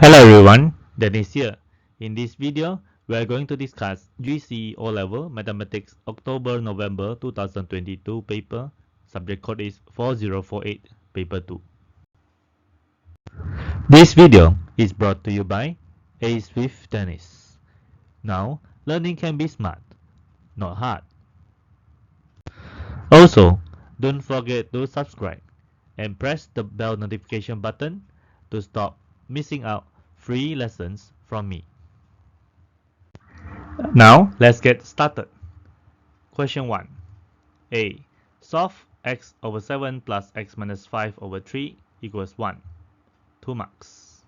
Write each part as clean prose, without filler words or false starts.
Hello everyone, Dennis here. In this video, we are going to discuss GC O-Level Mathematics October-November 2022 paper. Subject code is 4048, paper 2. This video is brought to you by Ace with Dennis. Now, learning can be smart, not hard. Also, don't forget to subscribe and press the bell notification button to stop missing out free lessons from me. Now, let's get started. Question 1. A. Solve x over 7 plus x minus 5 over 3 equals 1. 2 marks.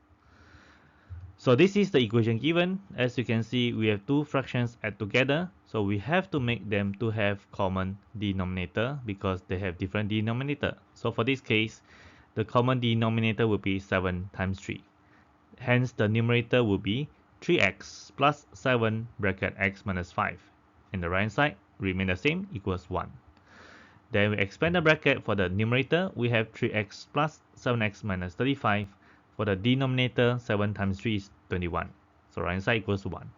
So this is the equation given. As you can see, we have two fractions add together. So we have to make them to have common denominator because they have different denominator. So for this case, the common denominator will be 7 times 3. Hence, the numerator will be 3x plus 7 bracket x minus 5. And the right side remain the same, equals 1. Then we expand the bracket. For the numerator, we have 3x plus 7x minus 35. For the denominator, 7 times 3 is 21. So right side equals 1.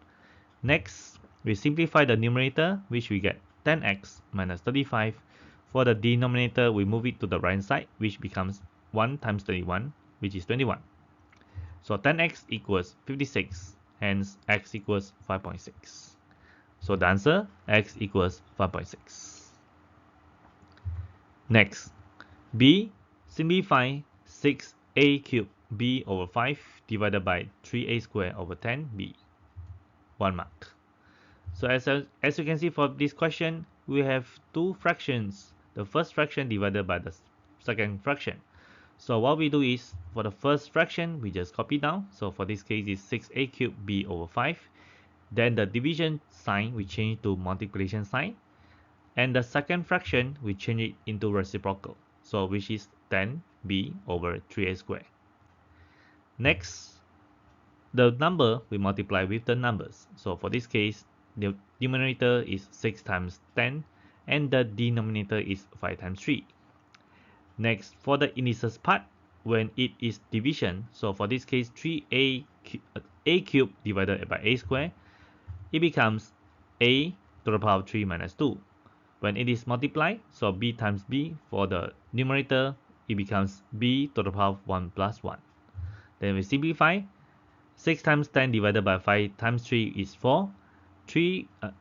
Next, we simplify the numerator, which we get 10x minus 35. For the denominator, we move it to the right side, which becomes 1 times 21, which is 21. So 10x equals 56, hence x equals 5.6. So the answer, x equals 5.6. Next, B, simplify 6a cubed b over 5 divided by 3a squared over 10b. 1 mark. So as you can see for this question, we have two fractions. The first fraction divided by the second fraction. So what we do is, for the first fraction, we just copy down. So for this case, is 6a cubed b over 5. Then the division sign, we change to multiplication sign. And the second fraction, we change it into reciprocal. So which is 10b over 3a squared. Next, the number we multiply with the numbers. So for this case, the numerator is 6 times 10 and the denominator is 5 times 3. Next, for the indices part, when it is division, so for this case, 3a cubed divided by a squared, it becomes a to the power of 3 minus 2. When it is multiplied, so b times b, for the numerator, it becomes b to the power of 1 plus 1. Then we simplify. 6 times 10 divided by 5 times 3 is 4.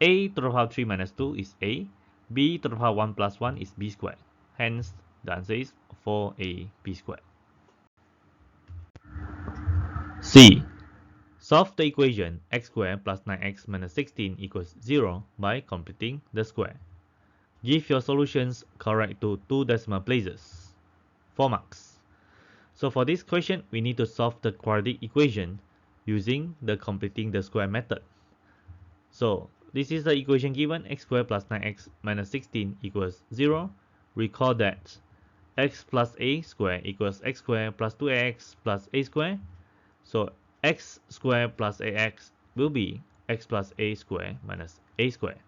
A to the power of 3 minus 2 is a. B to the power of 1 plus 1 is b squared. Hence, the answer is 4ab squared. C. Solve the equation x squared plus 9x minus 16 equals 0 by completing the square. Give your solutions correct to 2 decimal places. 4 marks. So for this question, we need to solve the quadratic equation using the completing the square method. So this is the equation given, x squared plus 9x minus 16 equals 0. Recall that x plus a squared equals x squared plus 2ax plus a squared. So x squared plus ax will be x plus a squared minus a squared.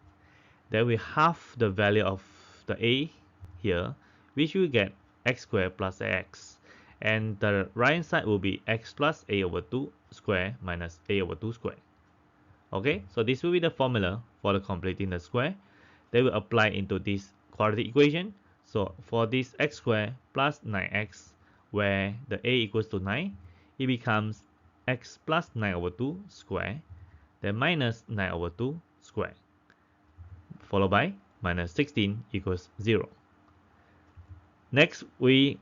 Then we halve the value of the a here, which will get x squared plus ax. And the right side will be x plus a over 2 square minus a over 2 square. Okay, so this will be the formula for the completing the square. They will apply into this quadratic equation. So for this x squared plus 9x, where the a equals to 9, it becomes x plus 9 over 2 square, then minus 9 over 2 square, followed by minus 16 equals 0. Next, we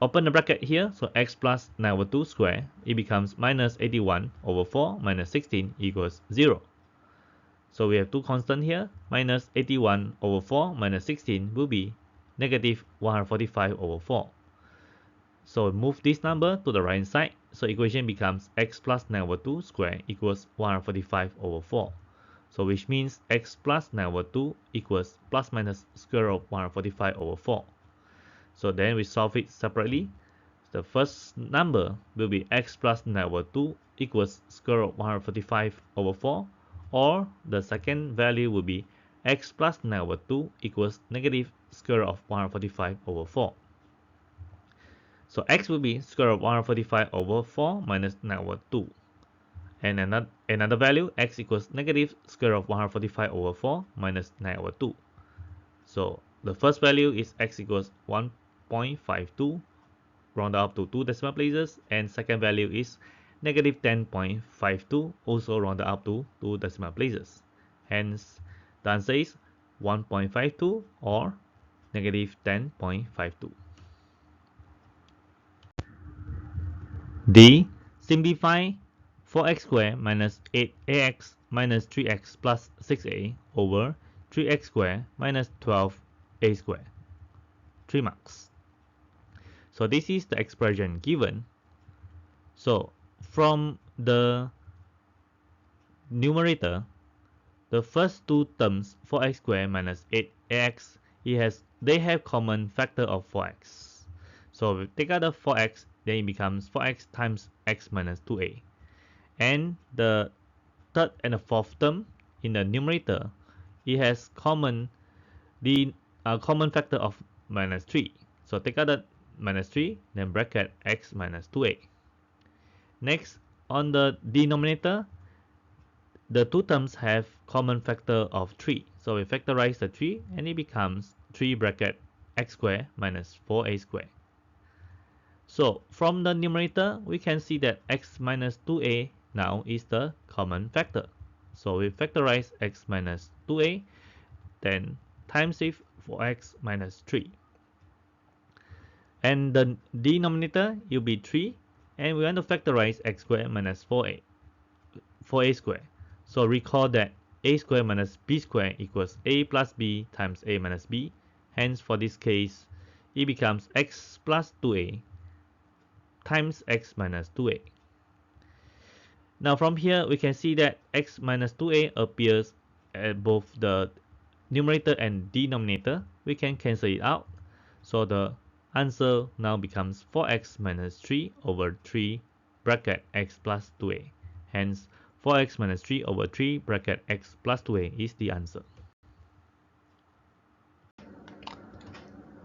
open the bracket here, so x plus 9 over 2 square, it becomes minus 81 over 4 minus 16 equals 0. So we have two constants here, minus 81 over 4 minus 16 will be negative 145 over 4. So move this number to the right side, so equation becomes x plus 9 over 2 square equals 145 over 4. So which means x plus 9 over 2 equals plus minus square root of 145 over 4. So then we solve it separately. The first number will be x plus 9 over 2 equals square root of 145 over 4, or the second value will be x plus 9 over 2 equals negative square root of 145 over 4. So x will be square root of 145 over 4 minus 9 over 2. And another value, x equals negative square root of 145 over 4 minus 9 over 2. So the first value is x equals 1.52, rounded up to 2 decimal places, and second value is negative 10.52, also rounded up to 2 decimal places. Hence, the answer is 1.52 or negative 10.52. D. Simplify 4x squared minus 8ax minus 3x plus 6a over 3x squared minus 12a squared. 3 marks. So this is the expression given. So from the numerator, the first two terms 4x squared minus 8ax, they have common factor of 4x. So we take out the 4x, then it becomes 4x times x minus 2a. And the third and the fourth term in the numerator, it has common factor of minus 3. So take out the minus 3, then bracket x minus 2a. Next, on the denominator, the two terms have common factor of 3. So we factorize the 3 and it becomes 3 bracket x squared minus 4a squared. So from the numerator, we can see that x minus 2a now is the common factor. So we factorize x minus 2a, then times with 4x minus 3. And the denominator will be 3, and we want to factorize x squared minus 4a squared. So recall that a squared minus b squared equals a plus b times a minus b. Hence, for this case, it becomes x plus 2a times x minus 2a. Now from here, we can see that x minus 2a appears at both the numerator and denominator. We can cancel it out. So the answer now becomes 4x minus 3 over 3 bracket x plus 2a. Hence, 4x minus 3 over 3 bracket x plus 2a is the answer.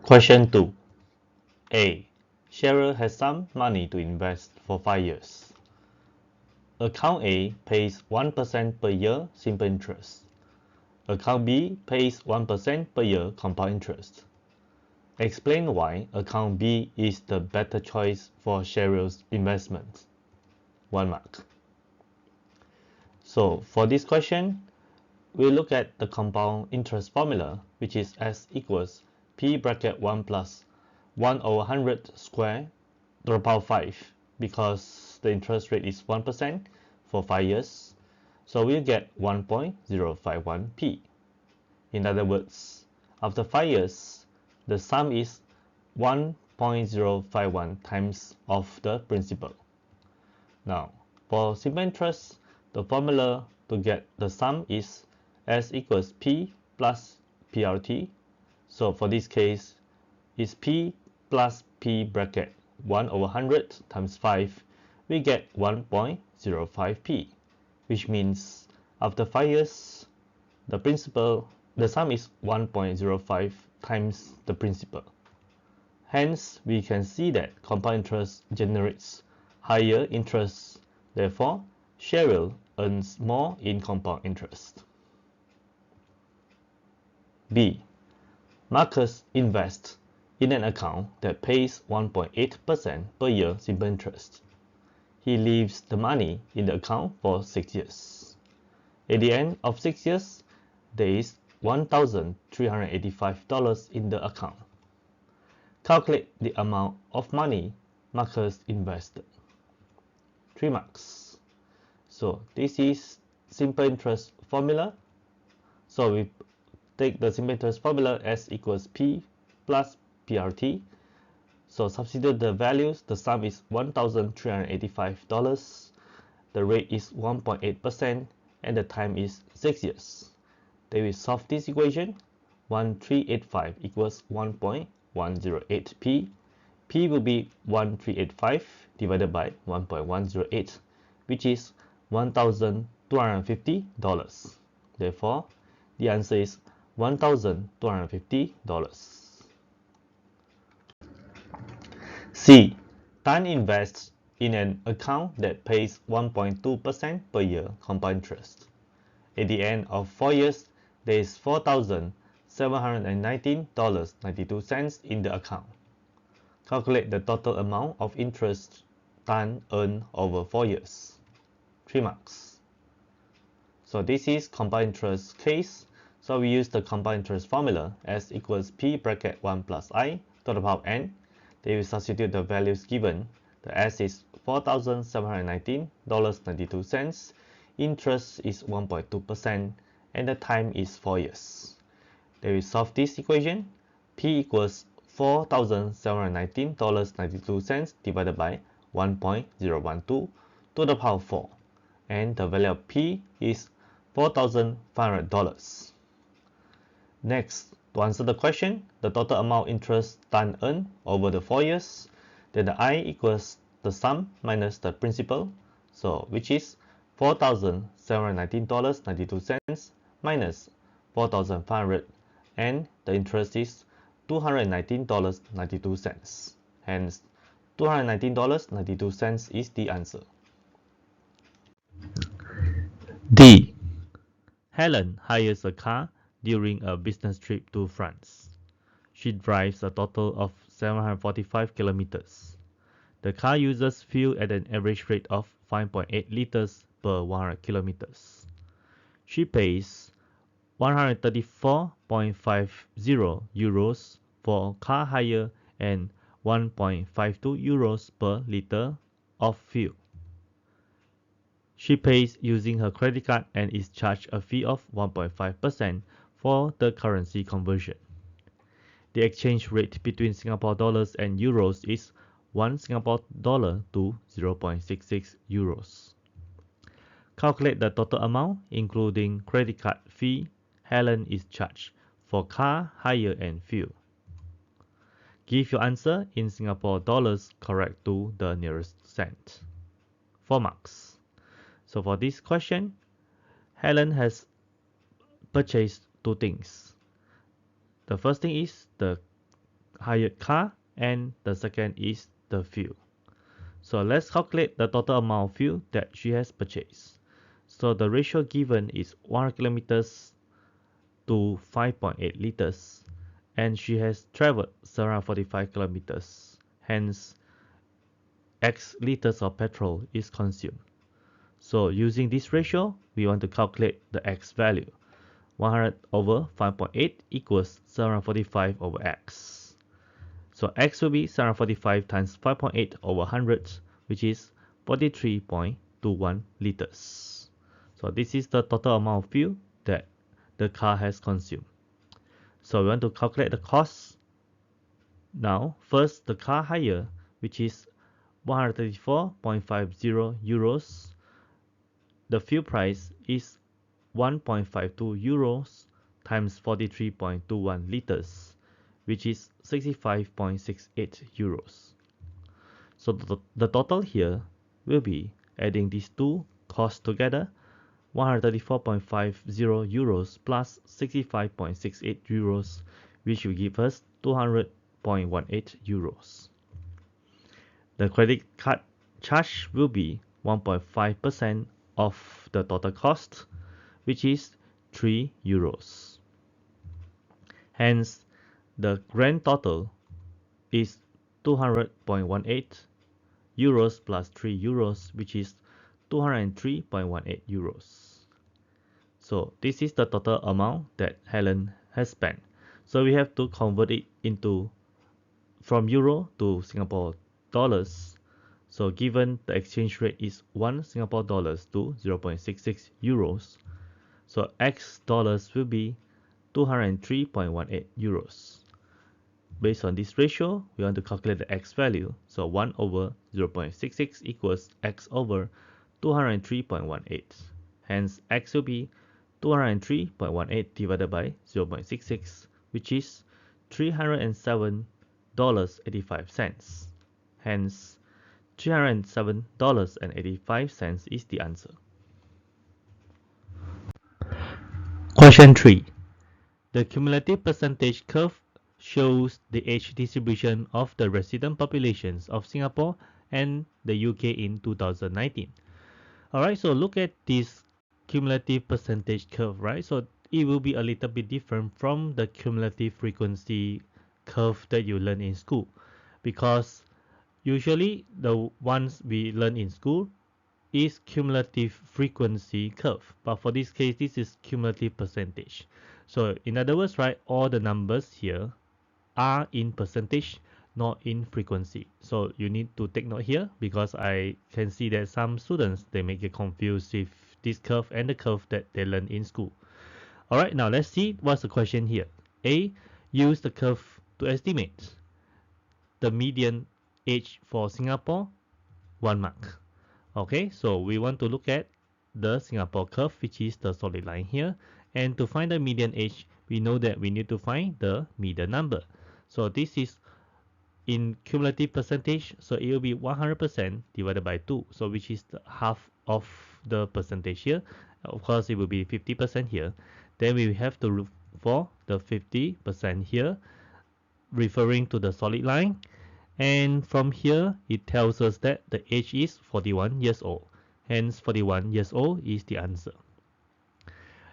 Question 2. A. Sharer has some money to invest for 5 years. Account A pays 1% per year simple interest. Account B pays 1% per year compound interest. Explain why account B is the better choice for sharer's investment. 1 mark. So for this question, we'll look at the compound interest formula, which is S equals P bracket 1 plus 1 over 100 square to the power 5, because the interest rate is 1% for 5 years. So we'll get 1.051p. In other words, after 5 years, the sum is 1.051 times of the principal. Now, for simple interest, the formula to get the sum is S equals P plus PRT. So for this case, is P plus P bracket 1 over 100 times 5, we get 1.05p, which means after 5 years, the sum is 1.05 times the principal. Hence, we can see that compound interest generates higher interest. Therefore, sharer earns more in compound interest. B. Marcus invests in an account that pays 1.8% per year simple interest. He leaves the money in the account for 6 years. At the end of 6 years, there is $1,385 in the account. Calculate the amount of money Marcus invested. 3 marks. So this is simple interest formula. So we take the simple interest formula S equals P plus PRT. So substitute the values. The sum is $1,385. The rate is 1.8% and the time is 6 years. Then we solve this equation. 1385 equals 1.108p. P will be 1385 divided by 1.108, which is $1,250. Therefore, the answer is $1,250. C. Tan invests in an account that pays 1.2% per year compound interest. At the end of 4 years, there is $4,719.92 in the account. Calculate the total amount of interest Tan earned over 4 years. 3 marks. So this is compound interest case. So we use the compound interest formula S equals P bracket 1 plus I to the power of N. They will substitute the values given. The S is $4,719.92. Interest is 1.2% and the time is 4 years. They will solve this equation. P equals $4,719.92 divided by 1.012 to the power of 4. And the value of P is $4,500. Next, to answer the question, the total amount interest Tan earned over the 4 years, then the I equals the sum minus the principal, so which is $4,719.92 minus 4,500, and the interest is $219.92. Hence, $219.92 is the answer. D. Helen hires a car during a business trip to France. She drives a total of 745 kilometers. The car uses fuel at an average rate of 5.8 liters per 100 kilometers. She pays 134.50 euros for car hire and 1.52 euros per liter of fuel. She pays using her credit card and is charged a fee of 1.5% for the currency conversion. The exchange rate between Singapore dollars and euros is 1 Singapore dollar to 0.66 euros. Calculate the total amount, including credit card fee, Helen is charged for car hire and fuel. Give your answer in Singapore dollars correct to the nearest cent. 4 marks. So for this question, Helen has purchased 2 things. The first thing is the hired car and the second is the fuel. So let's calculate the total amount of fuel that she has purchased. So the ratio given is 100 kilometers to 5.8 liters and she has traveled 745 kilometers. Hence, X liters of petrol is consumed. So using this ratio, we want to calculate the X value. 100 over 5.8 equals 745 over X. So X will be 745 times 5.8 over 100, which is 43.21 liters. So this is the total amount of fuel that the car has consumed. So we want to calculate the cost. Now, first the car hire, which is 134.50 euros. The fuel price is 1.52 euros times 43.21 liters, which is 65.68 euros. So the total here will be adding these two costs together, 134.50 euros plus 65.68 euros, which will give us 200.18 euros. The credit card charge will be 1.5% of the total cost, which is 3 euros. Hence, the grand total is 200.18 euros plus 3 euros, which is 203.18 euros. So this is the total amount that Helen has spent. So we have to convert it into from euro to Singapore dollars. So given the exchange rate is 1 Singapore dollars to 0.66 euros, so X dollars will be 203.18 euros. Based on this ratio, we want to calculate the X value. So 1 over 0.66 equals X over 203.18. Hence, X will be 203.18 divided by 0.66, which is $307.85. Hence, $307.85 is the answer. Question 3. The cumulative percentage curve shows the age distribution of the resident populations of Singapore and the UK in 2019. Alright, so look at this cumulative percentage curve, right? So it will be a little bit different from the cumulative frequency curve that you learn in school, because usually the ones we learn in school is cumulative frequency curve, but for this case this is cumulative percentage. So in other words, right, all the numbers here are in percentage, not in frequency. So you need to take note here, because I can see that some students, they may get confused with this curve and the curve that they learn in school. Alright, now let's see what's the question here. A, use the curve to estimate the median age for Singapore, 1 mark. Okay, so we want to look at the Singapore curve, which is the solid line here. And to find the median age, we know that we need to find the median number. So this is in cumulative percentage, so it will be 100% divided by 2, so which is the half of the percentage here. Of course, it will be 50% here. Then we have to look for the 50% here, referring to the solid line. And from here, it tells us that the age is 41 years old. Hence, 41 years old is the answer.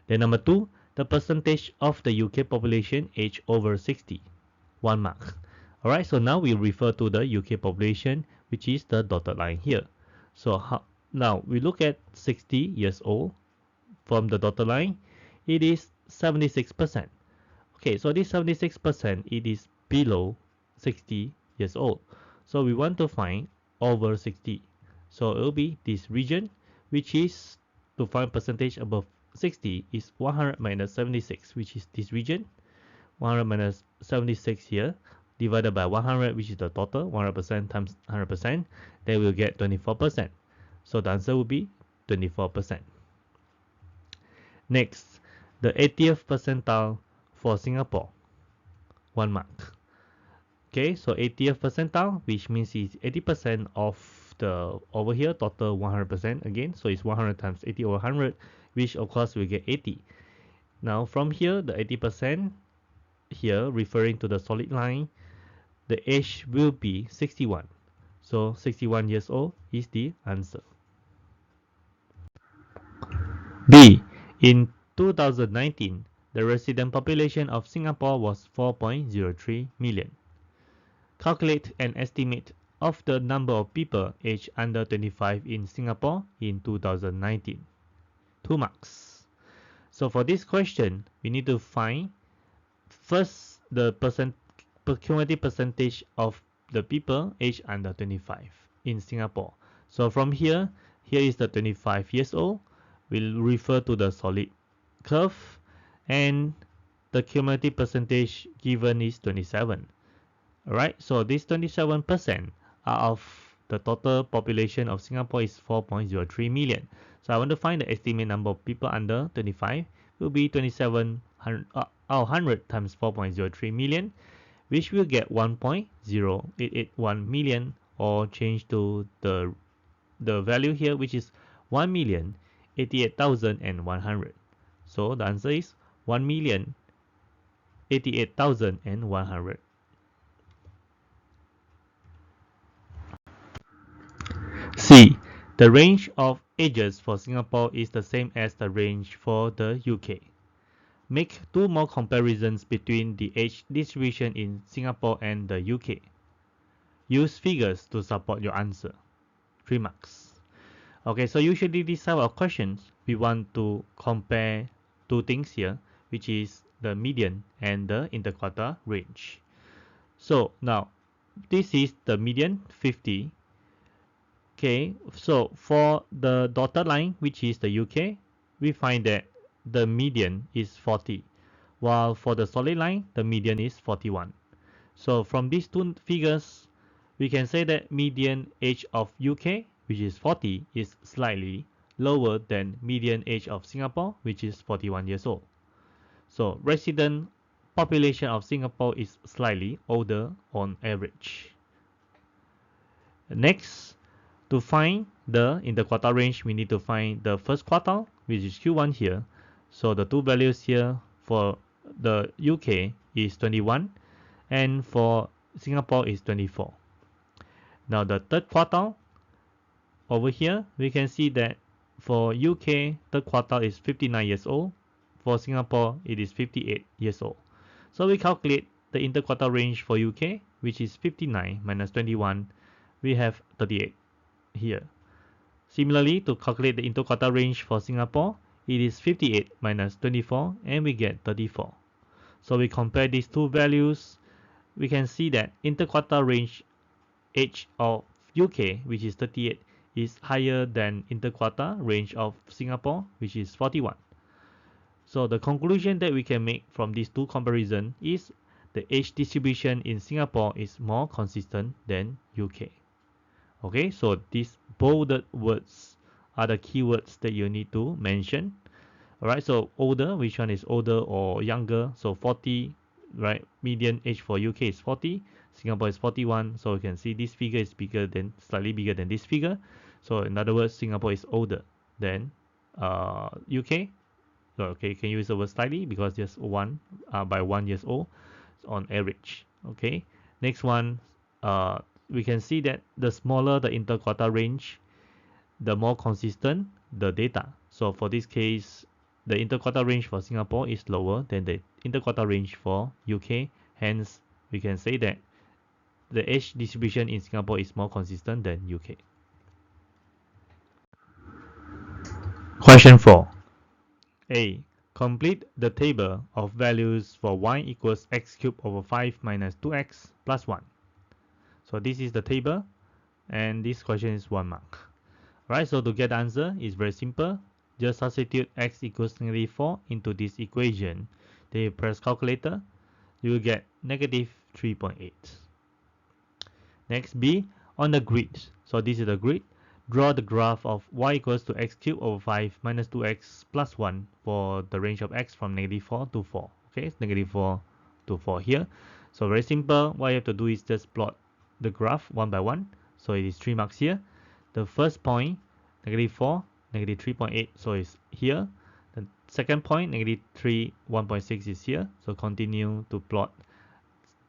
Then number 2, the percentage of the UK population age over 60, 1 mark. Alright, so now we refer to the UK population, which is the dotted line here. So now we look at 60 years old. From the dotted line, it is 76%. Okay, so this 76%, it is below 60 years old. So we want to find over 60. So it will be this region, which is, to find percentage above 60 is 100 minus 76, which is this region. 100 minus 76 here, divided by 100, which is the total, 100% times 100%, then we'll get 24%. So the answer will be 24%. Next, the 80th percentile for Singapore, 1 mark. Okay, so 80th percentile, which means it's 80% of the, over here, total 100% again, so it's 100 times 80 over 100, which of course we get 80. Now from here, the 80% here, referring to the solid line, the age will be 61. So 61 years old is the answer. B. In 2019, the resident population of Singapore was 4.03 million. Calculate an estimate of the number of people aged under 25 in Singapore in 2019. 2 marks. So for this question, we need to find first the cumulative percentage of the people aged under 25 in Singapore. So from here is the 25 years old. We'll refer to the solid curve, and the cumulative percentage given is 27. Alright, so this 27% out of the total population of Singapore is 4.03 million. So I want to find the estimate number of people under 25 will be 100 times 4.03 million, which will get 1.0881 million, or change to the value here, which is 1,088,100. So the answer is 1,088,100. C. The range of ages for Singapore is the same as the range for the UK. Make 2 more comparisons between the age distribution in Singapore and the UK. Use figures to support your answer. 3 marks. Okay, so usually this type of questions, we want to compare 2 things here, which is the median and the interquartile range. So now, this is the median, 50. Okay, so for the dotted line, which is the UK, we find that the median is 40, while for the solid line, the median is 41. So from these 2 figures, we can say that median age of UK, which is 40, is slightly lower than median age of Singapore, which is 41 years old. So resident population of Singapore is slightly older on average. Next, to find the interquartile range, we need to find the first quartile, which is Q1 here. So the 2 values here for the UK is 21, and for Singapore is 24. Now the third quartile, over here we can see that for UK third quartile is 59 years old, for Singapore it is 58 years old. So we calculate the interquartile range for UK, which is 59 minus 21, we have 38 here. Similarly, to calculate the interquartile range for Singapore, it is 58 minus 24 and we get 34. So we compare these two values, we can see that interquartile range age of UK, which is 38, is higher than interquartile range of Singapore, which is 41. So the conclusion that we can make from these two comparisons is the age distribution in Singapore is more consistent than UK. Okay, so these bolded words are the keywords that you need to mention. Alright, so older, which one is older or younger? So 40, right? Median age for UK is 40, Singapore is 41. So you can see this figure is slightly bigger than this figure. So in other words, Singapore is older than UK. So okay, can use the word slightly because just one by 1 years old on average. Okay, next one, we can see that the smaller the interquartile range, the more consistent the data. So for this case, the interquartile range for Singapore is lower than the interquartile range for UK. Hence, we can say that the age distribution in Singapore is more consistent than UK. Question 4. A. Complete the table of values for y equals x cubed over 5 minus 2x plus 1. So this is the table, and this question is 1 mark. Right, so to get the answer is very simple. Just substitute x equals negative 4 into this equation. Then you press calculator, you will get negative 3.8. Next, B, on the grid. So this is the grid. Draw the graph of y equals to x cubed over 5 minus 2x plus 1 for the range of x from negative 4 to 4. Okay, it's negative 4 to 4 here. So very simple. What you have to do is just plot the graph one by one. So it is 3 marks here. The first point, negative 4, negative 3.8, so it's here. The second point, negative 3, 1.6 is here. So continue to plot.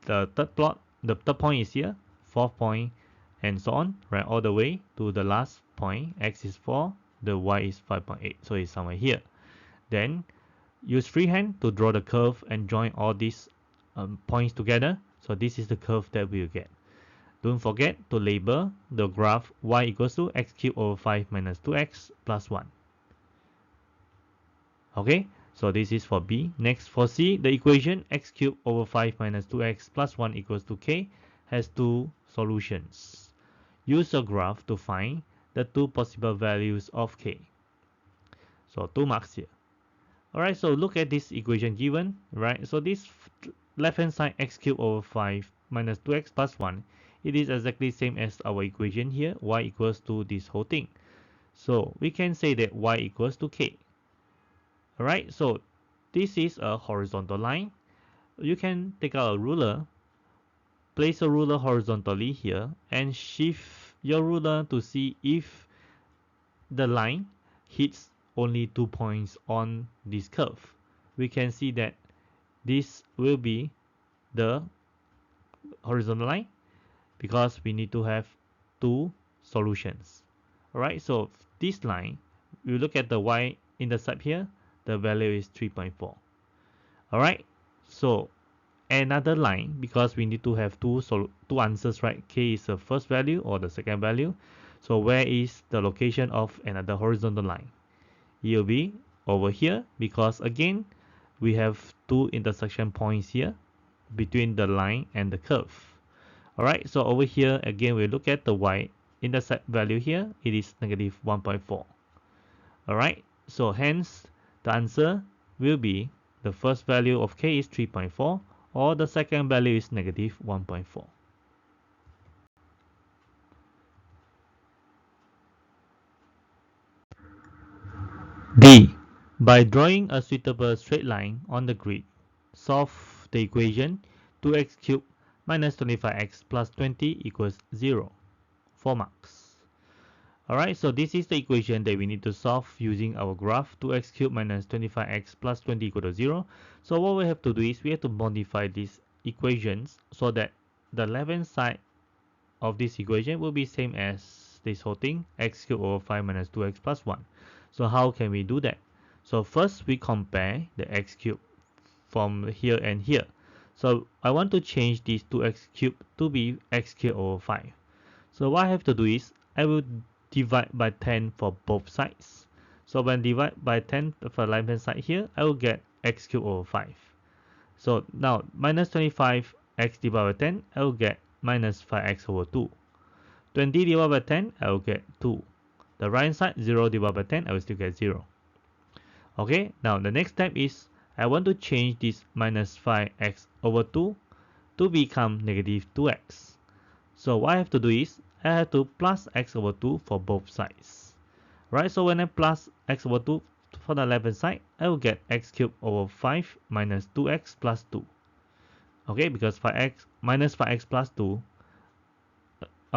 The third point is here, fourth point, and so on, right, all the way to the last point. X is 4, the y is 5.8, so it's somewhere here. Then use freehand to draw the curve and join all these points together. So this is the curve that we'll get. Don't forget to label the graph y equals to x cubed over 5 minus 2x plus 1. Okay, so this is for B. Next, for C, the equation x cubed over 5 minus 2x plus 1 equals to k has two solutions. Use a graph to find the two possible values of k. So 2 marks here. Alright, so look at this equation given, right? So this left hand side x cubed over 5 minus 2x plus 1, it is exactly same as our equation here, y equals to this whole thing. So we can say that y equals to k. Alright, so this is a horizontal line. You can take out a ruler, place a ruler horizontally here, and shift your ruler to see if the line hits only 2 points on this curve. We can see that this will be the horizontal line because we need to have two solutions. Alright, so this line, we look at the y-intercept here, the value is 3.4. Alright, so another line, because we need to have two answers, right? K is the first value or the second value. So where is the location of another horizontal line? It will be over here, because again, we have two intersection points here between the line and the curve. Alright, so over here, again, we look at the y-intercept value here. It is negative 1.4. Alright, so hence, the answer will be the first value of k is 3.4, or the second value is negative 1.4. D. By drawing a suitable straight line on the grid, solve the equation 2x cubed minus 25x plus 20 equals 0. 4 marks. Alright, so this is the equation that we need to solve using our graph 2x cubed minus 25x plus 20 equal to 0. So what we have to do is we have to modify this equations so that the left hand side of this equation will be same as this whole thing, x cubed over 5 minus 2x plus 1. So how can we do that? So first we compare the x cubed from here and here. So I want to change this 2x cubed to be x cubed over 5. So what I have to do is I will divide by 10 for both sides. So when divide by 10 for the left hand side here, I will get x cubed over 5. So now minus 25x divided by 10, I will get minus 5x over 2. 20 divided by 10, I will get 2. The right hand side, 0 divided by 10, I will still get 0. Okay, now the next step is I want to change this minus 5x over 2 to become negative 2x. So what I have to do is I have to plus x over 2 for both sides. Right, so when I plus x over 2 for the left hand side, I will get x cubed over 5 minus 2x plus 2. Okay, because 5x minus 5x plus 2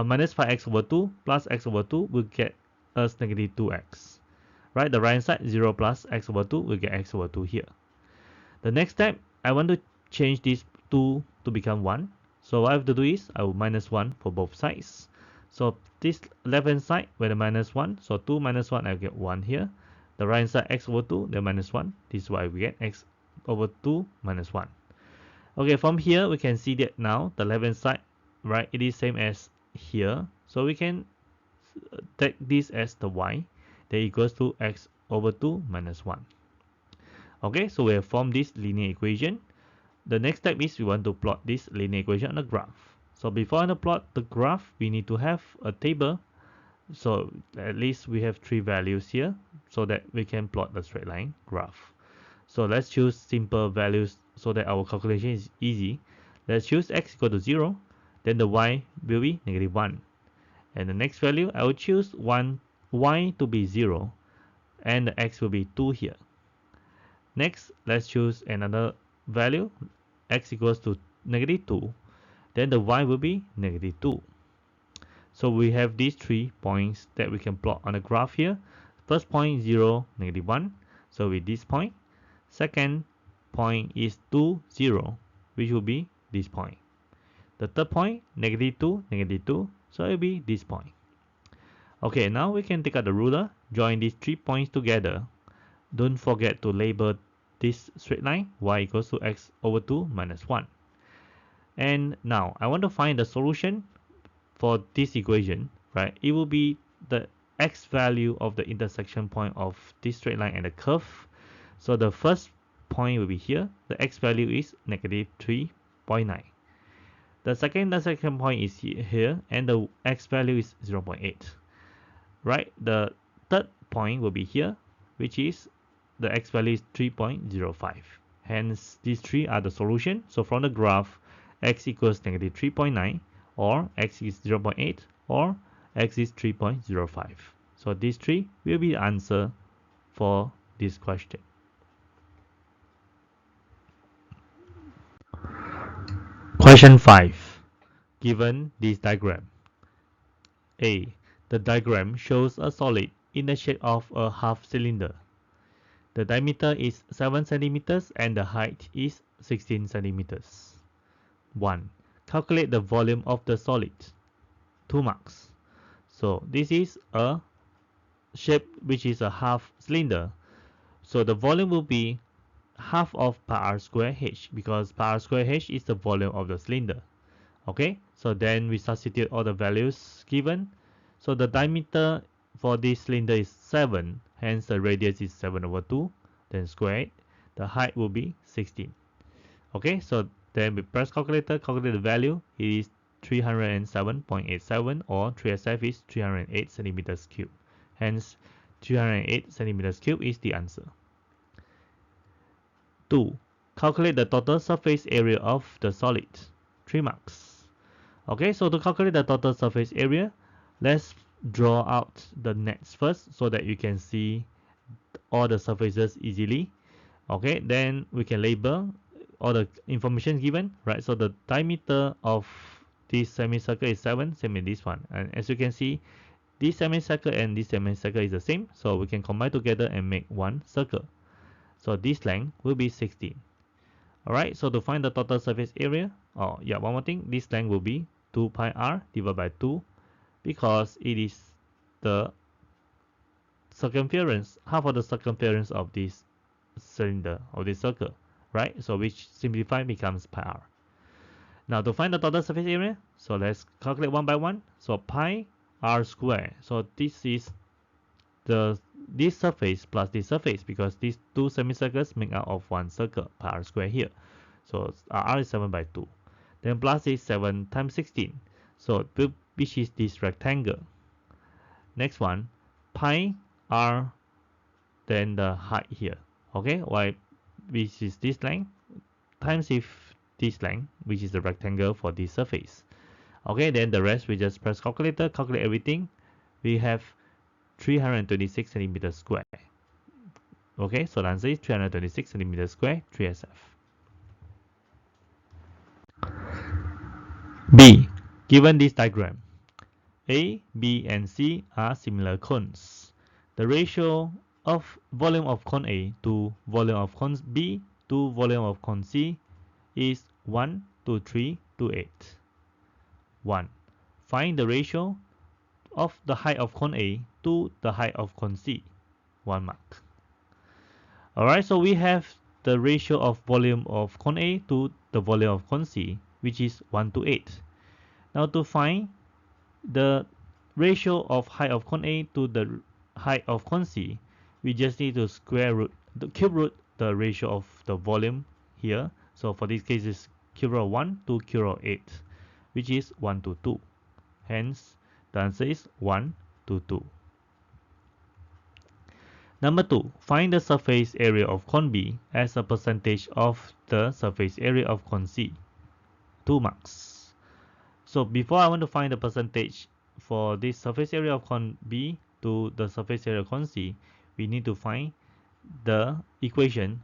minus 5x over 2 plus x over 2 will get us negative 2x. Right, the right hand side 0 plus x over 2 will get x over 2 here. The next step, I want to change this 2 to become 1. So what I have to do is I will minus 1 for both sides. So this left hand side with a minus 1, so 2 minus 1, I get 1 here. The right hand side x over 2, the minus 1. This is why we get x over 2 minus 1. Okay, from here we can see that now the left hand side, right, it is same as here. So we can take this as the y that equals to x over 2 minus 1. Okay, so we have formed this linear equation. The next step is we want to plot this linear equation on a graph. So before I plot the graph, we need to have a table. So at least we have 3 values here so that we can plot the straight line graph. So let's choose simple values so that our calculation is easy. Let's choose x equal to 0, then the y will be negative 1. And the next value, I will choose y to be 0, and the x will be 2 here. Next, let's choose another value, x equals to negative 2, then the y will be negative 2. So we have these 3 points that we can plot on the graph here. First point 0, negative 1, so with this point. Second point is 2, 0, which will be this point. The third point, negative 2, negative 2, so it will be this point. Okay, now we can take out the ruler, join these 3 points together. Don't forget to label this straight line, y equals to x over 2 minus 1. And now I want to find the solution for this equation, right? It will be the x value of the intersection point of this straight line and the curve. So the first point will be here. The x value is negative 3.9. The second intersection point is here, and the x value is 0.8. Right? The third point will be here, which is the x value is 3.05. Hence, these 3 are the solution. So from the graph, x equals negative 3.9, or x is 0.8, or x is 3.05. So these 3 will be the answer for this question. Question 5. Given this diagram. A. The diagram shows a solid in the shape of a half cylinder. The diameter is 7 cm and the height is 16 cm. 1. Calculate the volume of the solid. 2 marks. So this is a shape which is a half cylinder. So the volume will be half of pi r square h, because pi r square h is the volume of the cylinder. Okay, so then we substitute all the values given. So the diameter for this cylinder is 7, hence the radius is 7 over 2, then square it. The height will be 16. Okay, so then we press calculator, calculate the value. It is 307.87, or 3SF is 308 centimeters cubed. Hence, 308 centimeters cubed is the answer. 2. Calculate the total surface area of the solid. 3 marks. Okay, so to calculate the total surface area, let's draw out the nets first so that you can see all the surfaces easily. Okay, then we can label all the information given, right? So the diameter of this semicircle is 7, same as this one. And as you can see, this semicircle and this semicircle is the same, so we can combine together and make one circle. So this length will be 16. Alright, so to find the total surface area, oh yeah, one more thing, this length will be 2 pi r divided by 2 because it is the circumference, half of the circumference of this cylinder or this circle, right? So which simplify becomes pi r. Now to find the total surface area, so let's calculate one by one. So pi r square. So this is this surface plus this surface because these two semicircles make out of one circle, pi r square here. So r is 7 by 2. Then plus is 7 times 16. So which is this rectangle. Next one, pi r, then the height here. Okay, which is this length times if this length, which is the rectangle for this surface. Okay, then the rest we just press calculator, calculate everything. We have 326 centimeters square. Okay, so the answer is 326 centimeters square, 3SF. B. Given this diagram, A, B, and C are similar cones. The ratio of volume of cone A to volume of cone B to volume of cone C is 1 to 3 to 8. 1. Find the ratio of the height of cone A to the height of cone C. 1 mark. Alright, so we have the ratio of volume of cone A to the volume of cone C, which is 1 to 8. Now to find the ratio of height of cone A to the height of cone C, we just need to cube root the ratio of the volume here. So for this case is cube root of 1 to cube root of 8, which is 1 to 2. Hence, the answer is 1 to 2. Number 2, find the surface area of cone B as a percentage of the surface area of cone C. 2 marks. So before I want to find the percentage for this surface area of cone B to the surface area of cone C, we need to find the equation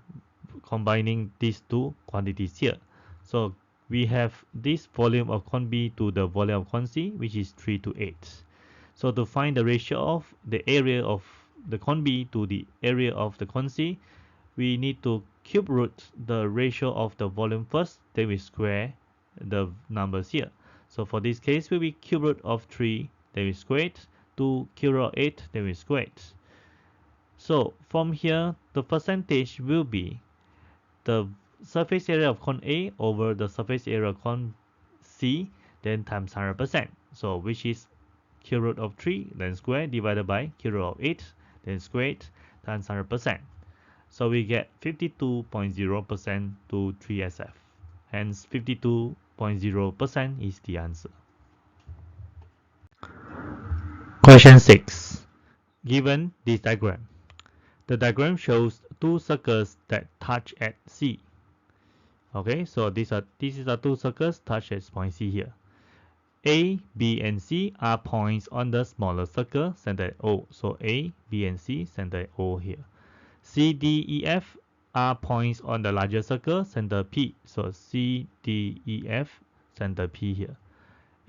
combining these two quantities here. So we have this volume of cone B to the volume of cone C, which is 3 to 8. So to find the ratio of the area of the cone B to the area of the cone C, we need to cube root the ratio of the volume first, then we square the numbers here. So for this case, will be cube root of 3, then we square it, to cube root of 8, then we square it. So from here, the percentage will be the surface area of cone A over the surface area of cone C, then times 100%. So which is cube root of 3, then square, divided by cube root of 8, then square it, times 100%. So we get 52.0% to 3SF. Hence 52.0% is the answer. Question 6. Given this diagram, the diagram shows two circles that touch at C. Okay, so these are two circles touch at point C here. A, B, and C are points on the smaller circle centered at O. So A, B, and C centered at O here. C, D, E, F are points on the larger circle center P. So C, D, E, F center P here.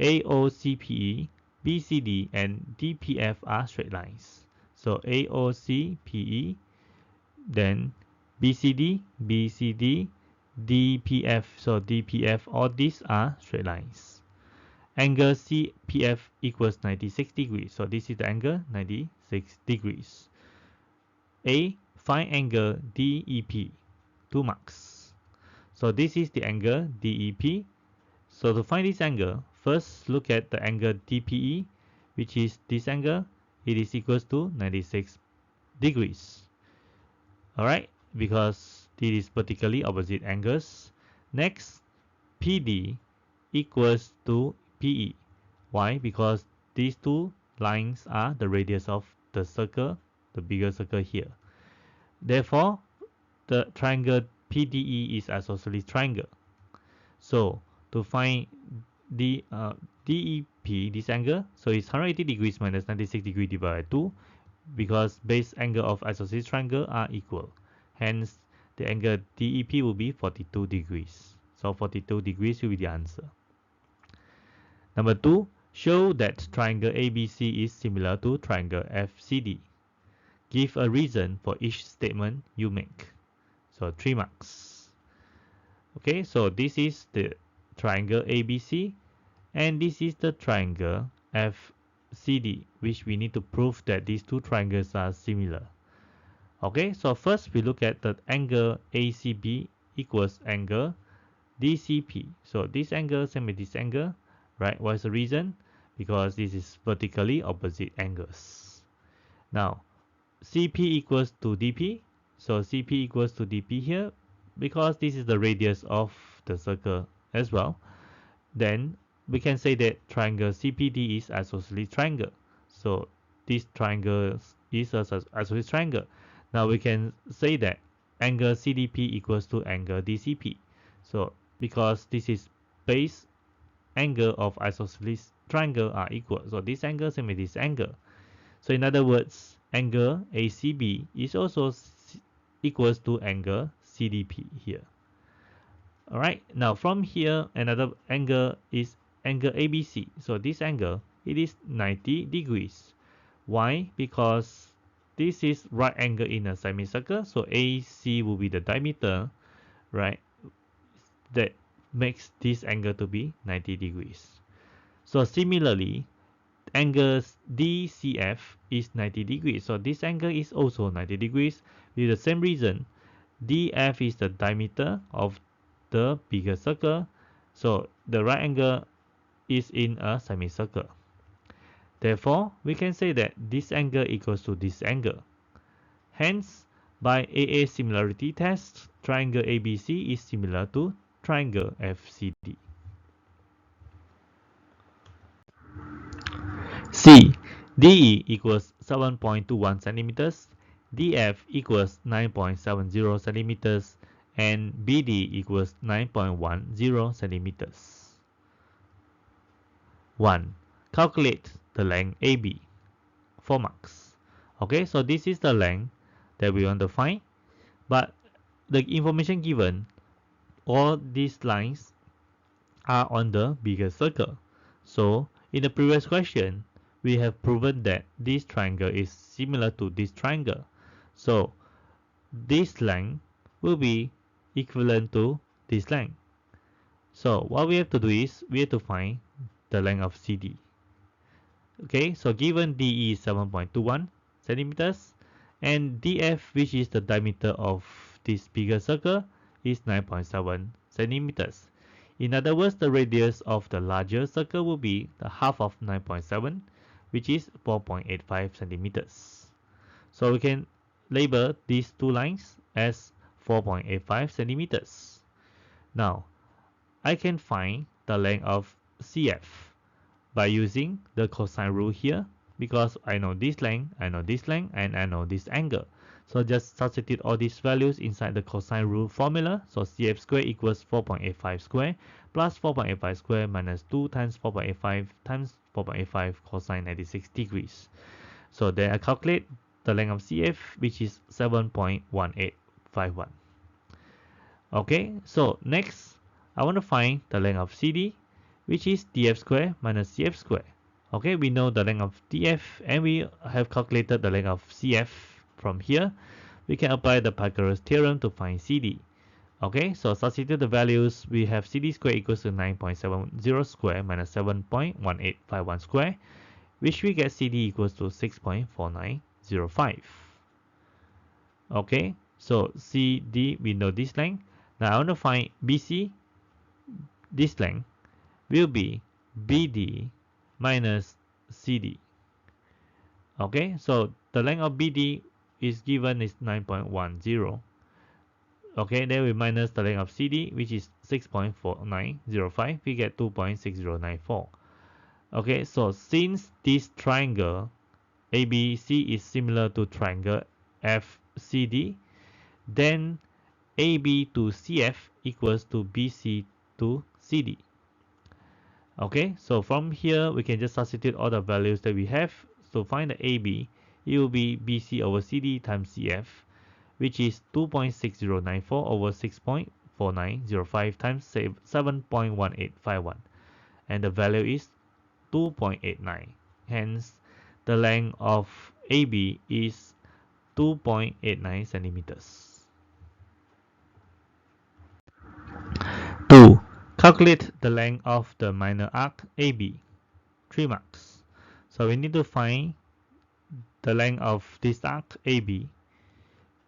A, O, C, P, E, B, C, D, and D, P, F are straight lines. So A, O, C, P, E, then B, C, D, B, C, D, D, P, F. So D, P, F, all these are straight lines. Angle CPF equals 96 degrees. So this is the angle 96 degrees. A, find angle DEP, 2 marks. So this is the angle DEP. So to find this angle, first look at the angle DPE, which is this angle. It is equals to 96 degrees. Alright, because this is vertically opposite angles. Next, PD equals to PE. Why? Because these two lines are the radius of the circle, the bigger circle here. Therefore, the triangle PDE is isosceles triangle. So to find the DEP, this angle, so it's 180 degrees minus 96 degrees divided by 2, because base angle of isosceles triangle are equal. Hence, the angle DEP will be 42 degrees. So 42 degrees will be the answer. Number 2, show that triangle ABC is similar to triangle FCD. Give a reason for each statement you make. So 3 marks. Okay, so this is the triangle ABC, and this is the triangle FCD, which we need to prove that these two triangles are similar. Okay, so first we look at the angle ACB equals angle DCP. So this angle same with this angle, right? What's the reason? Because this is vertically opposite angles. Now, CP equals to DP. So CP equals to DP here because this is the radius of the circle as well. Then we can say that triangle CPD is isosceles triangle. So this triangle is an isosceles triangle. Now we can say that angle CDP equals to angle DCP. So because this is base angle of isosceles triangle are equal. So this angle same with this angle. So in other words, angle ACB is also equals to angle CDP here. Alright, now from here, another angle is angle ABC. So this angle, it is 90 degrees. Why? Because this is right angle in a semicircle. So AC will be the diameter, right? That makes this angle to be 90 degrees. So similarly, angle DCF is 90 degrees. So this angle is also 90 degrees. With the same reason, DF is the diameter of the bigger circle. So the right angle is in a semicircle. Therefore, we can say that this angle equals to this angle. Hence, by AA similarity test, triangle ABC is similar to triangle FCD. C. DE equals 7.21 centimeters, DF equals 9.70 centimeters, and BD equals 9.10 centimeters. 1. Calculate the length AB. 4 marks. Okay, so this is the length that we want to find, but the information given, all these lines are on the bigger circle. So in the previous question, we have proven that this triangle is similar to this triangle. So this length will be equivalent to this length. So what we have to do is we have to find the length of CD. Okay, so given DE is 7.21 centimeters and DF, which is the diameter of this bigger circle, is 9.7 centimeters. In other words, the radius of the larger circle will be the half of 9.7, which is 4.85 centimeters. So we can label these two lines as 4.85 centimeters. Now, I can find the length of CF by using the cosine rule here, because I know this length, I know this length, and I know this angle. So just substitute all these values inside the cosine rule formula. So CF squared equals 4.85 squared plus 4.85 squared minus 2 times 4.85 times 4.85 cosine 96 degrees. So then I calculate the length of CF, which is 7.1851. Okay, so next I want to find the length of CD, which is DF squared minus CF squared. Okay, we know the length of DF and we have calculated the length of CF. From here, we can apply the Pythagoras theorem to find CD. Okay, so substitute the values. We have CD squared equals to 9.70 squared minus 7.1851 squared, which we get CD equals to 6.4905. Okay, so CD, we know this length. Now I want to find BC. This length will be BD minus CD. Okay, so the length of BD is given is 9.10. Okay, then we minus the length of CD, which is 6.4905. We get 2.6094. Okay, so since this triangle ABC is similar to triangle FCD, then AB to CF equals to BC to CD. Okay, so from here we can just substitute all the values that we have. So find the AB, it will be BC over CD times CF, which is 2.6094 over 6.4905 times 7.1851, and the value is 2.89. Hence, the length of AB is 2.89 centimeters. 2. Calculate the length of the minor arc AB. 3 marks. So we need to find the length of this arc AB.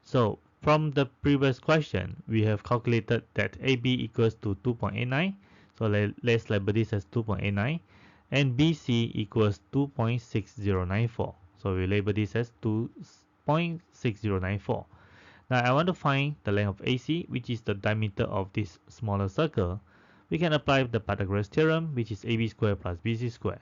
So from the previous question, we have calculated that AB equals to 2.89. So let's label this as 2.89. And BC equals 2.6094. So we label this as 2.6094. Now I want to find the length of AC, which is the diameter of this smaller circle. We can apply the Pythagoras theorem, which is AB squared plus BC squared.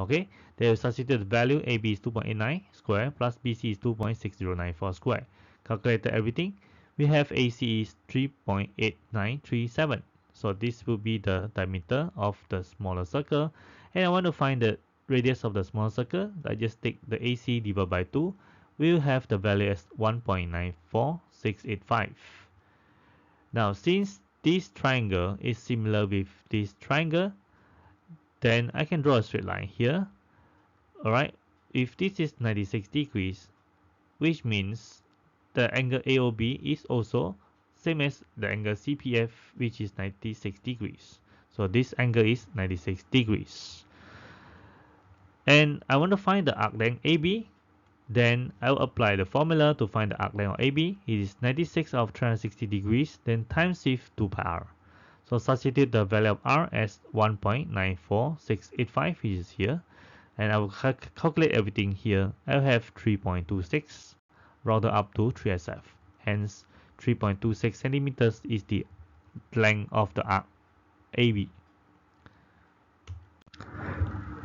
Okay, they have substituted the value. AB is 2.89 square plus BC is 2.6094 square. Calculated everything. We have AC is 3.8937. So this will be the diameter of the smaller circle. And I want to find the radius of the smaller circle. I just take the AC divided by 2. We will have the value as 1.94685. Now since this triangle is similar with this triangle, then I can draw a straight line here. Alright, if this is 96 degrees, which means the angle AOB is also same as the angle CPF, which is 96 degrees. So this angle is 96 degrees. And I want to find the arc length AB. Then I will apply the formula to find the arc length of AB. It is 96 of 360 degrees, then times with 2 pi r. So substitute the value of r as 1.94685, which is here. And I will calculate everything here. I will have 3.26 rounded up to 3SF. Hence, 3.26 centimeters is the length of the arc AB.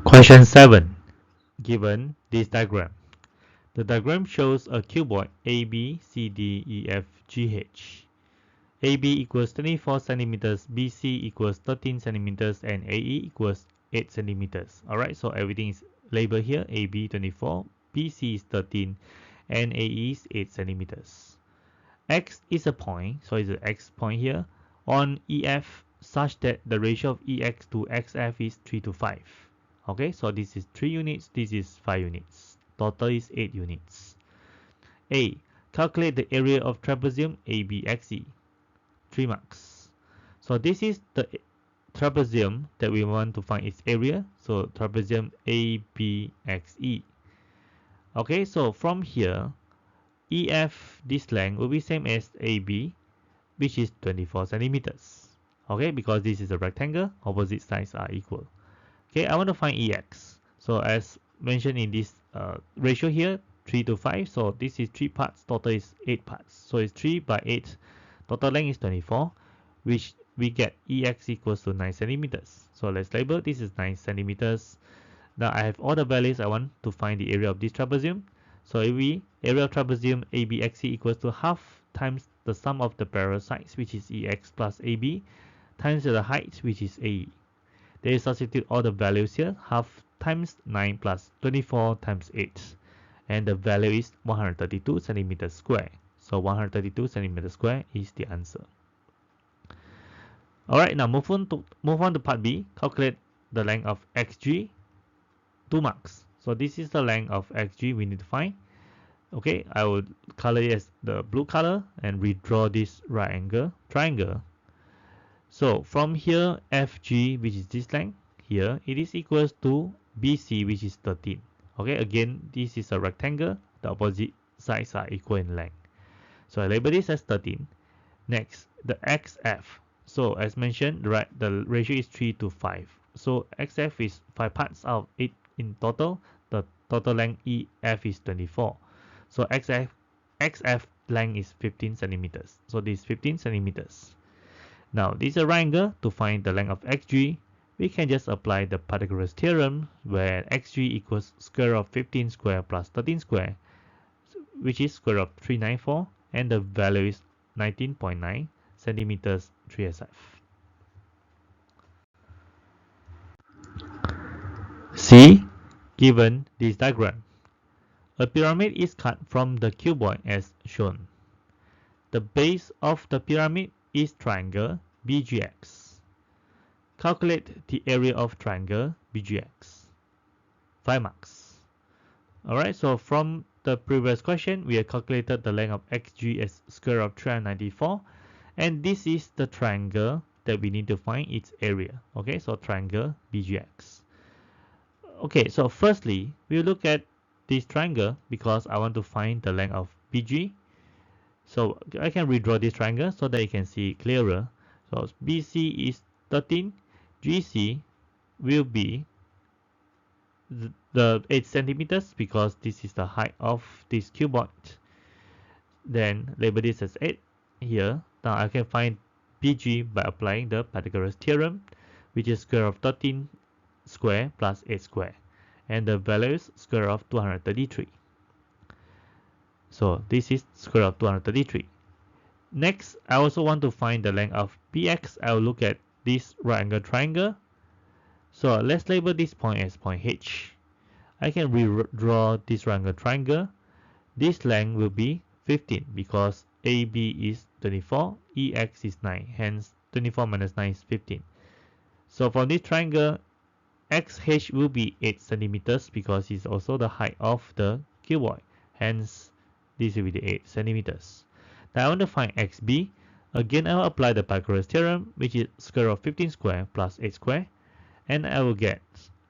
Question 7. Given this diagram. The diagram shows a cuboid AB, CD, EF, GH. AB equals 24 centimeters, BC equals 13 centimeters, and AE equals 8 centimeters. Alright, so everything is labeled here. AB 24, BC is 13, and AE is 8 centimeters. X is a point, so it's an X point here, on EF such that the ratio of EX to XF is 3 to 5. Okay, so this is 3 units, this is 5 units. Total is 8 units. A. Calculate the area of trapezium ABXE. 3 marks. So this is the trapezium that we want to find its area. So trapezium ABXE. Okay, so from here, EF, this length will be same as AB, which is 24 centimeters. Okay, because this is a rectangle, opposite sides are equal. Okay, I want to find EX. So as mentioned in this ratio here, 3 to 5. So this is 3 parts, total is 8 parts. So it's 3 by 8. Total length is 24, which we get EX equals to 9 centimeters. So let's label this is 9 centimeters. Now I have all the values. I want to find the area of this trapezium. So if we area of trapezium ABXE equals to half times the sum of the parallel sides, which is EX plus AB, times the height, which is AE. They substitute all the values here. Half times 9 plus 24 times 8. And the value is 132 centimeters square. So 132 centimeters square is the answer. Alright, now move on to part B. Calculate the length of XG. 2 marks. So this is the length of XG we need to find. Okay, I will color it as the blue color and redraw this right angle triangle. So from here, FG, which is this length here, it is equals to BC, which is 13. Okay, again, this is a rectangle. The opposite sides are equal in length. So I label this as 13. Next, the XF. So as mentioned, the ratio is 3 to 5. So XF is 5 parts out of 8 in total. The total length EF is 24. So XF length is 15 centimeters. So this is 15 centimeters. Now this is a right angle. To find the length of XG, we can just apply the Pythagoras theorem, where XG equals square root of 15 square plus 13 square, which is square root of 394, and the value is 19.9 centimeters 3SF. C. Given this diagram, a pyramid is cut from the cuboid as shown. The base of the pyramid is triangle BGX. Calculate the area of triangle BGX. 5 marks. Alright, so from the previous question, we have calculated the length of XG as square root of 394. And this is the triangle that we need to find its area. Okay, so triangle BGX. Okay, so firstly, we'll look at this triangle because I want to find the length of BG. So I can redraw this triangle so that you can see clearer. So BC is 13, GC will be the 8 centimeters because this is the height of this cuboid. Then label this as 8 here. Now I can find BG by applying the Pythagoras theorem, which is square root of 13 square plus 8 square, and the value is square root of 233. So this is square root of 233. Next, I also want to find the length of BX. I'll look at this right angle triangle. So let's label this point as point H. I can redraw this right angle triangle. This length will be 15 because AB is 24, EX is 9, hence 24 minus 9 is 15. So for this triangle, XH will be 8 centimeters because it's also the height of the cuboid, hence this will be the 8 centimeters. Now I want to find XB. Again, I will apply the Pythagoras theorem, which is square root of 15 square plus 8 square, and I will get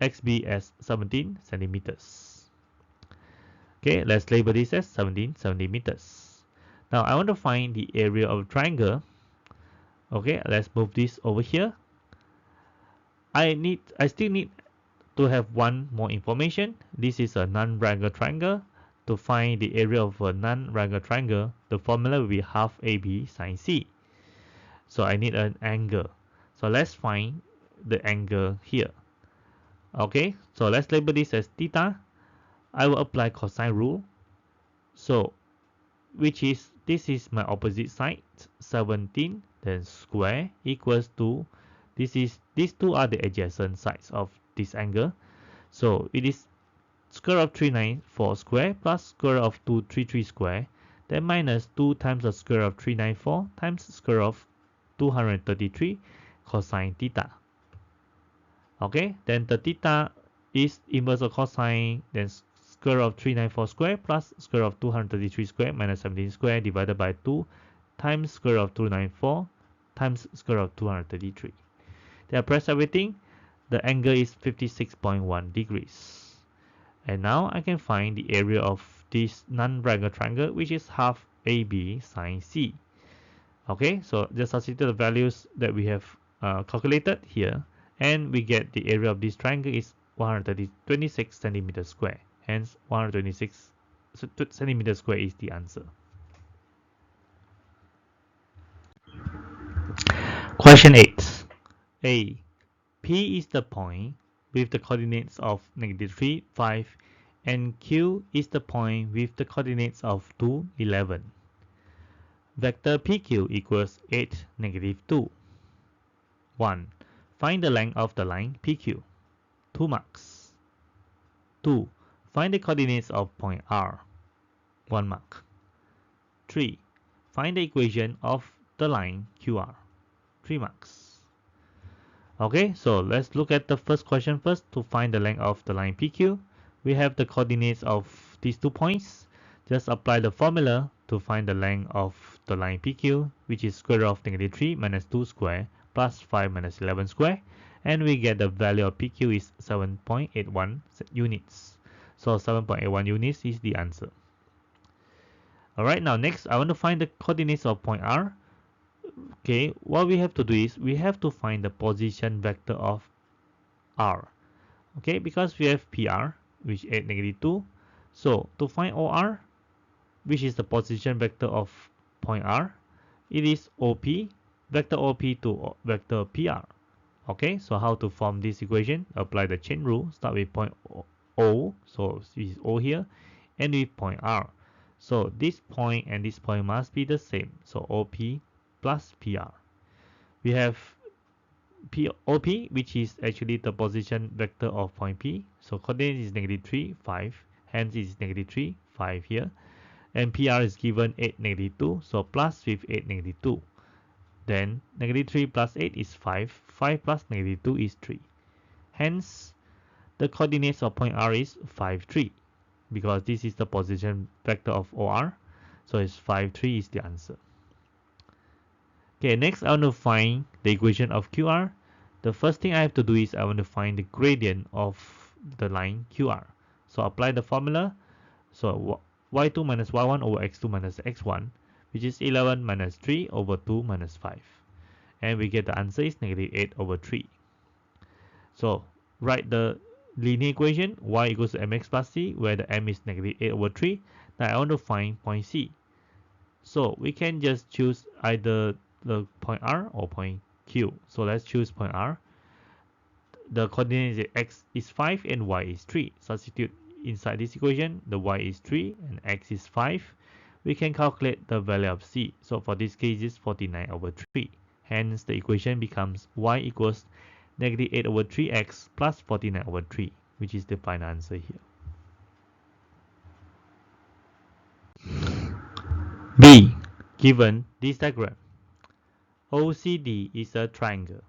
XB as 17 centimeters. Okay, let's label this as 17 centimeters. Now I want to find the area of a triangle. Okay, let's move this over here. I still need to have one more information. This is a non-right angle triangle. To find the area of a non-right angle triangle, the formula will be half AB sine C. So I need an angle. So let's find the angle here. Okay, so let's label this as theta. I will apply cosine rule. So this is my opposite side, 17 then square equals to these two are the adjacent sides of this angle. So it is square root of 394 square plus square root of 233 square, then minus 2 times the square root of 394 times square root of 233 cosine theta. Okay, then the theta is inverse of cosine, then square root of 394 square plus square root of 233 square minus 17 square divided by 2 times square root of 294 times square root of 233. Then I press everything. The angle is 56.1 degrees. And now I can find the area of this non-right angle triangle, which is half AB sine C. Okay, so just substitute the values that we have calculated here, and we get the area of this triangle is 126 centimeters square. Hence, 126 centimeters square is the answer. Question 8. A. P is the point with the coordinates of -3, 5, and Q is the point with the coordinates of 2, 11. Vector PQ equals 8, -2. 1. Find the length of the line PQ. 2 marks. 2. Find the coordinates of point R. 1 mark. 3. Find the equation of the line QR. 3 marks. Okay, so let's look at the first question first. To find the length of the line PQ, we have the coordinates of these 2 points. Just apply the formula to find the length of the line PQ, which is square root of -3 minus 2 square plus 5 minus 11 square, and we get the value of PQ is 7.81 units. So 7.81 units is the answer. Alright, now next I want to find the coordinates of point R. Okay, what we have to do is we have to find the position vector of R. Okay, because we have PR, which is 8, -2. So to find OR, which is the position vector of point R, it is OP, vector OP to vector PR. Okay, so how to form this equation? Apply the chain rule. Start with point O, so this is O here, and with point R. So this point and this point must be the same. So OP plus PR. We have OP, which is actually the position vector of point P. So coordinate is -3, 5. Hence it is -3, 5 here. And PR is given 8, -2. So plus with 8, -2. Then -3 plus 8 is 5. 5 plus -2 is 3. Hence, the coordinates of point R is 5, 3. Because this is the position vector of OR. So it's 5, 3 is the answer. Okay, next I want to find the equation of QR. The first thing I have to do is I want to find the gradient of the line QR. So apply the formula. So y2 minus y1 over x2 minus x1, which is 11 minus 3 over 2 minus 5. And we get the answer is negative 8 over 3. So write the linear equation y equals to mx plus c, where the m is negative 8 over 3. Now I want to find point C. So we can just choose either the point R or point Q. So let's choose point R. The coordinate is x is 5 and y is 3. Substitute inside this equation, the y is 3 and x is 5. We can calculate the value of C. So for this case, it's 49 over 3. Hence, the equation becomes y equals negative 8 over 3x plus 49 over 3, which is the final answer here. B. Given this diagram, OCD is a triangle.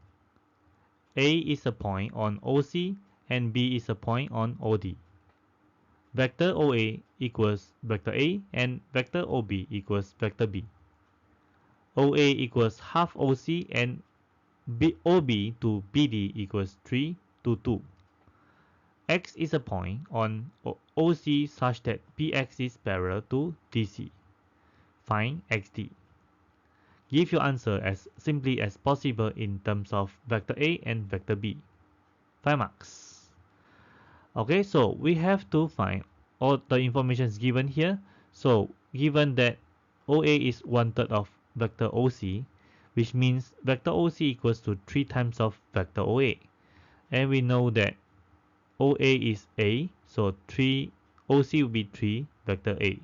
A is a point on OC and B is a point on OD. Vector OA equals vector A and vector OB equals vector B. OA equals half OC and OB to BD equals 3 to 2. X is a point on OC such that BX is parallel to DC. Find XD. Give your answer as simply as possible in terms of vector A and vector B. 5 marks. Okay, so we have to find all the information given here. So given that OA is 1/3 of vector OC, which means vector OC equals to 3 times of vector OA. And we know that OA is A, so 3 OC will be 3 vector A.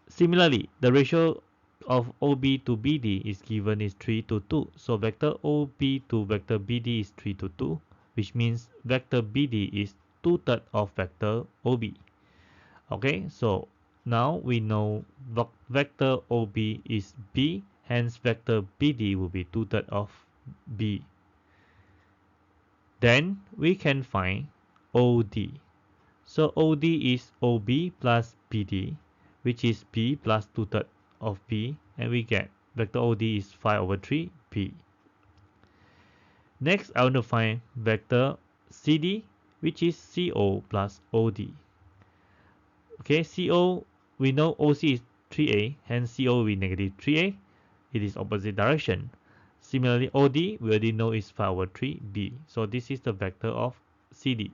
Similarly, the ratio of OB to BD is given is 3 to 2. So vector OB to vector BD is 3 to 2, which means vector BD is 2/3 of vector OB. Okay, so now we know vector OB is B, hence vector BD will be 2/3 of B. Then we can find OD. So OD is OB plus BD, which is B plus 2/3 of B, and we get vector OD is 5 over 3 B. Next, I want to find vector CD, which is CO plus OD. Okay, CO, we know OC is 3A, hence CO will be negative 3A. It is opposite direction. Similarly, OD, we already know is 5 over 3 B. So this is the vector of CD.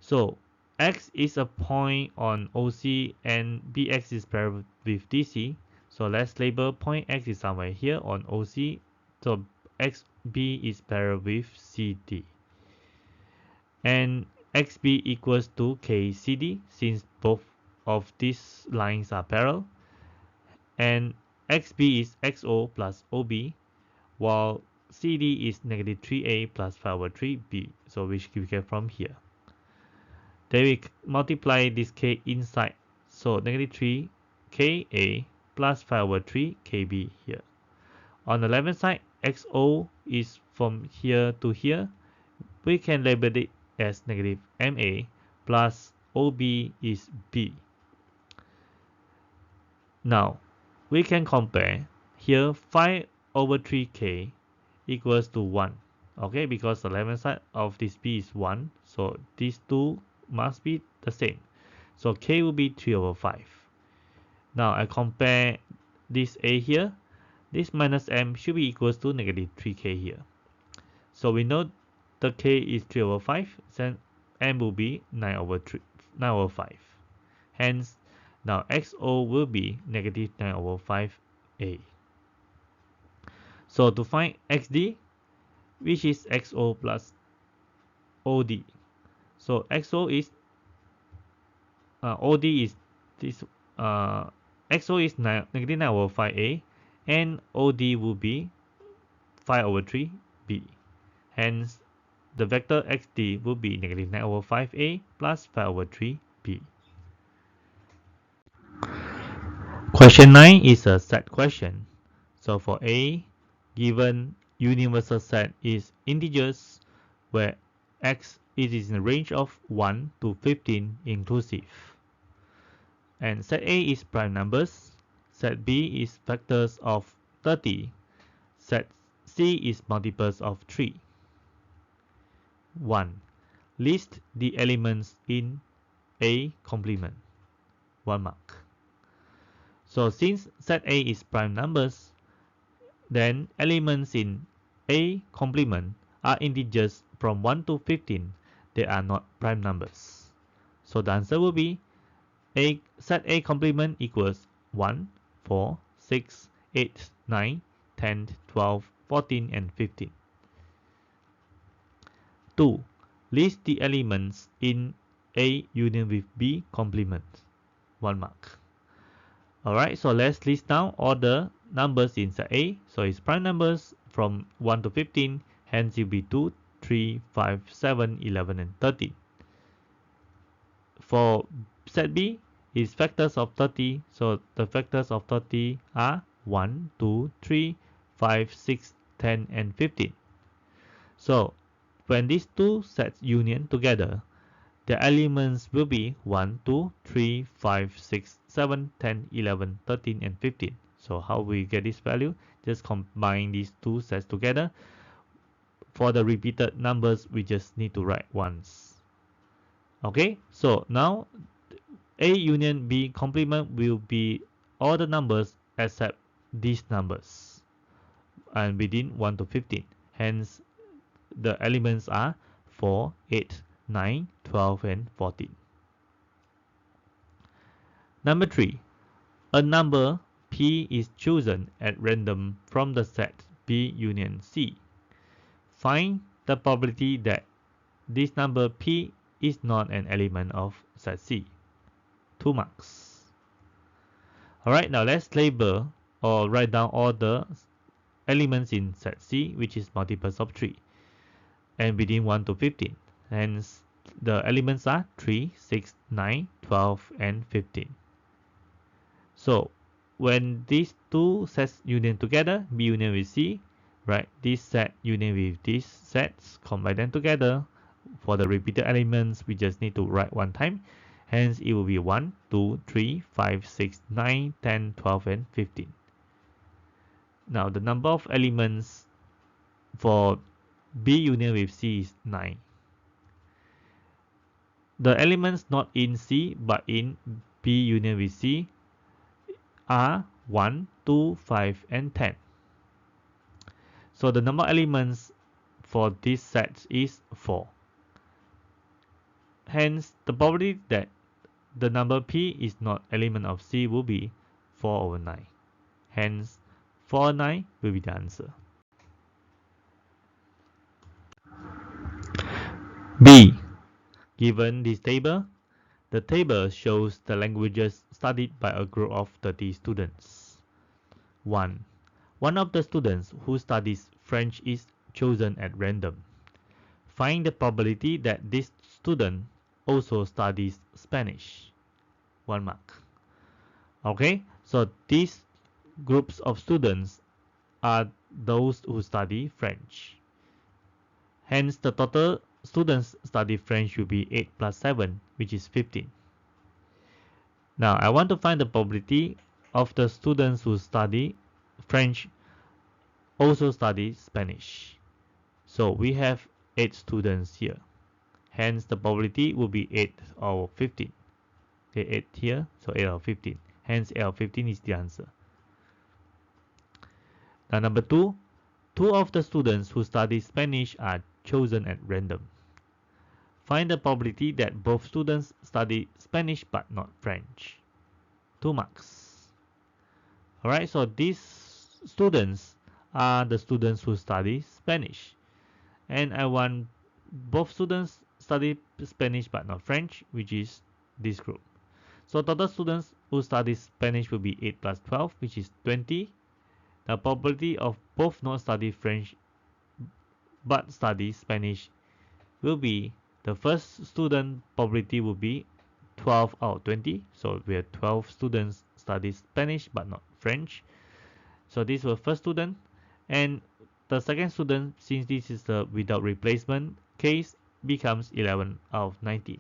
So X is a point on OC and BX is parallel with DC. So let's label point X is somewhere here on OC. So XB is parallel with CD. And XB equals to KCD since both of these lines are parallel. And XB is XO plus OB, while CD is negative 3A plus 5 over 3B. So which we get from here. Then we multiply this K inside. So negative 3 KA plus 5 over 3 KB here. On the left hand side, XO is from here to here. We can label it as negative MA plus OB is B. Now, we can compare. Here 5 over 3K equals to 1. Okay, because the left hand side of this B is 1. So these two must be the same. So K will be 3 over 5. Now I compare this A here. This minus M should be equals to negative 3K here. So we know the K is 3 over 5. Then M will be 9 over 5. Hence, now XO will be negative 9 over 5A. So to find XD, which is XO plus OD. So XO is OD is this XO is negative 9 over 5A and OD will be 5 over 3B. Hence, the vector XD will be negative 9 over 5A plus 5 over 3B. Question 9 is a set question. So for A, given universal set is integers where X is in the range of 1 to 15 inclusive. And set A is prime numbers, set B is factors of 30. Set C is multiples of 3. 1. List the elements in A complement. 1 mark. So since set A is prime numbers, then elements in A complement are integers from 1 to 15. They are not prime numbers. So the answer will be set A complement equals 1, 4, 6, 8, 9, 10, 12, 14, and 15. 2. List the elements in A union with B complement. 1 mark. Alright, so let's list down all the numbers in set A. So it's prime numbers from 1 to 15, hence it will be 2, 3, 5, 7, 11, and 13. For set B, is factors of 30, so the factors of 30 are 1, 2, 3, 5, 6, 10, and 15. So when these two sets union together, the elements will be 1, 2, 3, 5, 6, 7, 10, 11, 13, and 15. So how we get this value? Just combine these two sets together. For the repeated numbers, we just need to write once. Okay, so now A union B complement will be all the numbers except these numbers and within 1 to 15. Hence, the elements are 4, 8, 9, 12, and 14. Number 3. A number P is chosen at random from the set B union C. Find the probability that this number P is not an element of set C. 2 marks. Alright, now let's label or write down all the elements in set C, which is multiples of 3, and within 1 to 15. Hence, the elements are 3, 6, 9, 12, and 15. So, when these two sets union together, B union with C, right, this set union with these sets, combine them together. For the repeated elements, we just need to write one time. Hence, it will be 1, 2, 3, 5, 6, 9, 10, 12, and 15. Now, the number of elements for B union with C is 9. The elements not in C but in B union with C are 1, 2, 5, and 10. So the number of elements for this set is 4. Hence, the probability that the number P is not element of C will be 4 over 9. Hence, 4 over 9 will be the answer. B. Given this table, the table shows the languages studied by a group of 30 students. 1. One of the students who studies French is chosen at random. Find the probability that this student also studies Spanish. 1 mark. Okay, so these groups of students are those who study French. Hence, the total students study French will be 8 plus 7, which is 15. Now, I want to find the probability of the students who study French also study Spanish. So we have 8 students here. Hence, the probability will be 8 out of 15. Okay, 8 here, so 8 out of 15. Hence, 8 out of 15 is the answer. Now, number 2. 2 of the students who study Spanish are chosen at random. Find the probability that both students study Spanish but not French. 2 marks. Alright, so these students are the students who study Spanish. And I want both students study Spanish but not French, which is this group. So total students who study Spanish will be 8 plus 12, which is 20. The probability of both not study French but study Spanish will be, the first student probability will be 12 out of 20. So we have 12 students study Spanish but not French. So this was first student. And the second student, since this is the without replacement case, becomes 11 out of 19.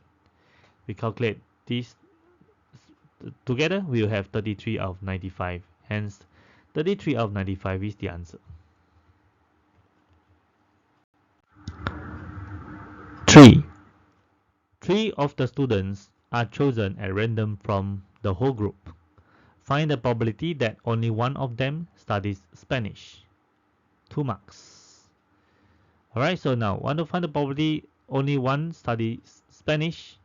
We calculate this together, we will have 33 out of 95 Hence, 33 out of 95 is the answer. 3. 3 of the students are chosen at random from the whole group. Find the probability that only one of them studies Spanish. 2 marks. Alright, so now want to find the probability only one studies Spanish.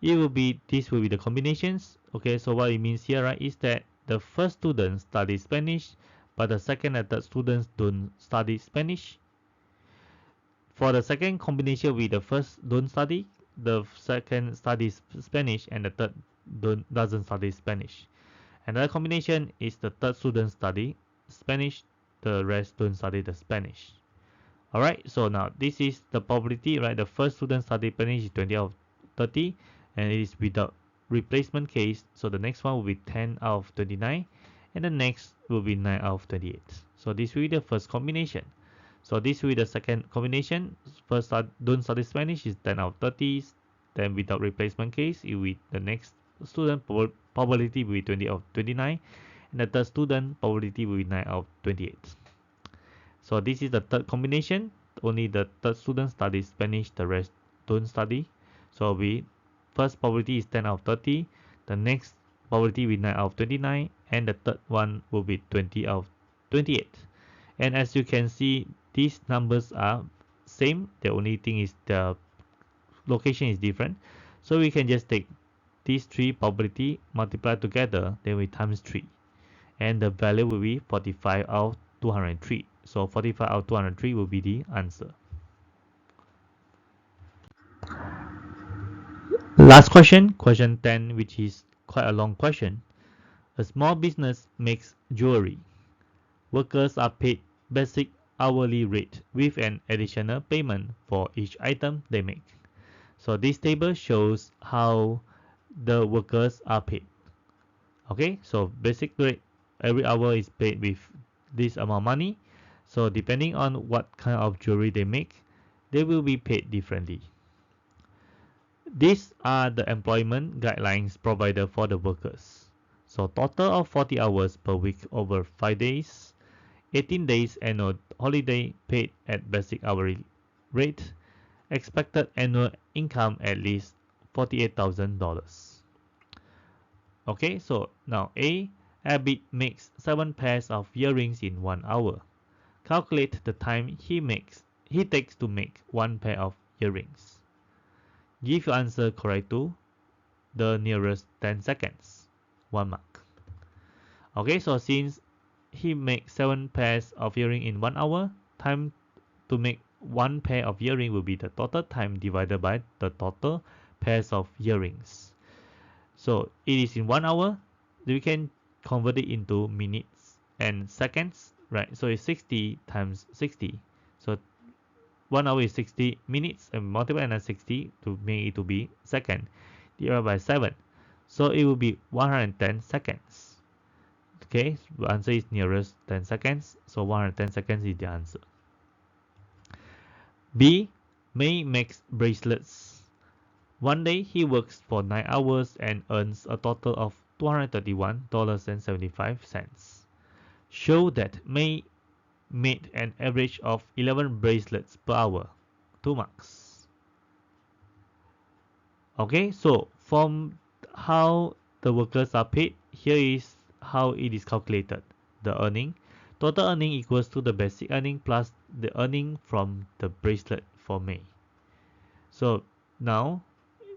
This will be the combinations. Okay, so what it means here, right, is that the first student studies Spanish, but the second and third students don't study Spanish. For the second combination with the first don't study, the second studies Spanish and the third doesn't study Spanish. Another combination is the third student study Spanish, the rest don't study the Spanish. Alright, so now this is the probability, right? The first student study Spanish is 20 out of 30 and it is without replacement case. So the next one will be 10 out of 29 and the next will be 9 out of 28. So this will be the first combination. So this will be the second combination. First don't study Spanish is 10 out of 30. Then without replacement case, it will be the next student probability will be 20 out of 29 and the third student probability will be 9 out of 28. So this is the third combination. Only the third student studies Spanish, the rest don't study. So first probability is 10 out of 30. The next probability will be 9 out of 29 and the third one will be 20 out of 28. And as you can see, these numbers are same. The only thing is the location is different. So we can just take these three probability multiply together, then we times 3. And the value will be 45 out of 203. So 45 out of 203 will be the answer. Last question, question 10, which is quite a long question. A small business makes jewelry. Workers are paid basic hourly rate with an additional payment for each item they make. So this table shows how the workers are paid. Okay, so basic rate every hour is paid with this amount of money. So depending on what kind of jewelry they make, they will be paid differently. These are the employment guidelines provided for the workers. So total of 40 hours per week over 5 days, 18 days annual holiday paid at basic hourly rate, expected annual income at least $48,000. Okay, so now A. Abid makes 7 pairs of earrings in 1 hour. Calculate the time he takes to make 1 pair of earrings. Give your answer correct to the nearest 10 seconds. 1 mark. Okay, so since he makes 7 pairs of earring in 1 hour, time to make 1 pair of earring will be the total time divided by the total pairs of earrings. So it is in 1 hour. We can convert it into minutes and seconds, right? So it's 60 times 60. So 1 hour is 60 minutes and multiply by 60 to make it to be second divided by 7. So it will be 110 seconds. Okay, the answer is nearest 10 seconds. So 110 seconds is the answer. B. May makes bracelets. One day he works for 9 hours and earns a total of $231.75. Show that May made an average of 11 bracelets per hour. 2 marks. Okay, so from how the workers are paid, here is how it is calculated. The earning. Total earning equals to the basic earning plus the earning from the bracelet for May. So now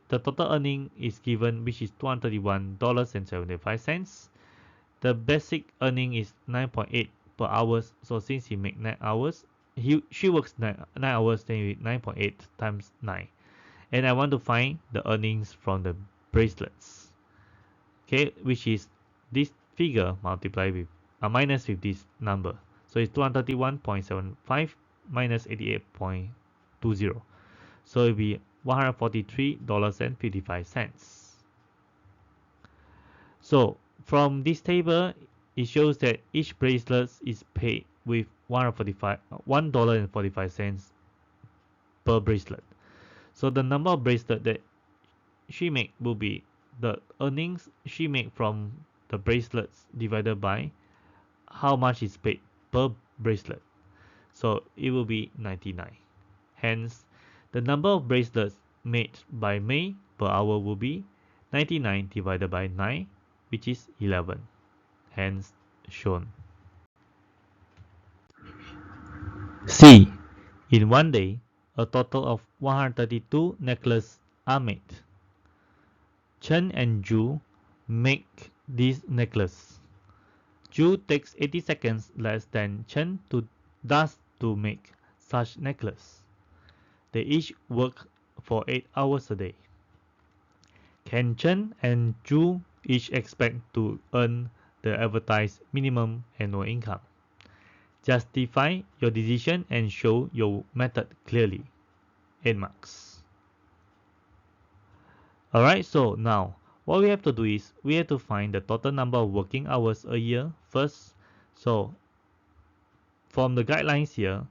the total earning is given, which is $231.75. The basic earning is 9.8 per hours. So since he make 9 hours, she works 9 hours, then 9.8 times 9. And I want to find the earnings from the bracelets. Okay, which is this figure multiplied with minus with this number. So it's 231.75 minus 88.20. So it will be $143.55. So from this table, it shows that each bracelet is paid with $1.45 per bracelet. So the number of bracelets that she make will be the earnings she make from the bracelets divided by how much is paid per bracelet. So it will be 99. Hence, the number of bracelets made by May per hour will be 99 divided by 9, which is 11. Hence, shown. C. In one day, a total of 132 necklaces are made. Chen and Zhu make this necklace. Zhu takes 80 seconds less than Chen to make such necklace. They each work for 8 hours a day. Can Chen and Zhu each expect to earn the advertised minimum annual income? Justify your decision and show your method clearly. 8 marks. Alright, so now what we have to do is we have to find the total number of working hours a year first. So from the guidelines here,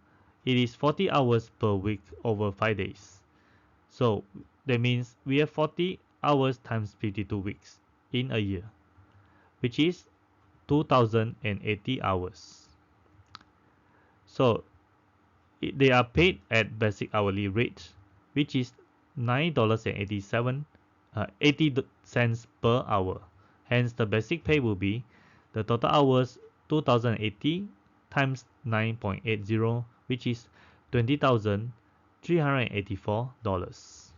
it is 40 hours per week over 5 days. So that means we have 40 hours times 52 weeks in a year, which is 2080 hours. So they are paid at basic hourly rate, which is $9.80 per hour. Hence, the basic pay will be the total hours 2080 times 9.80, which is $20,384.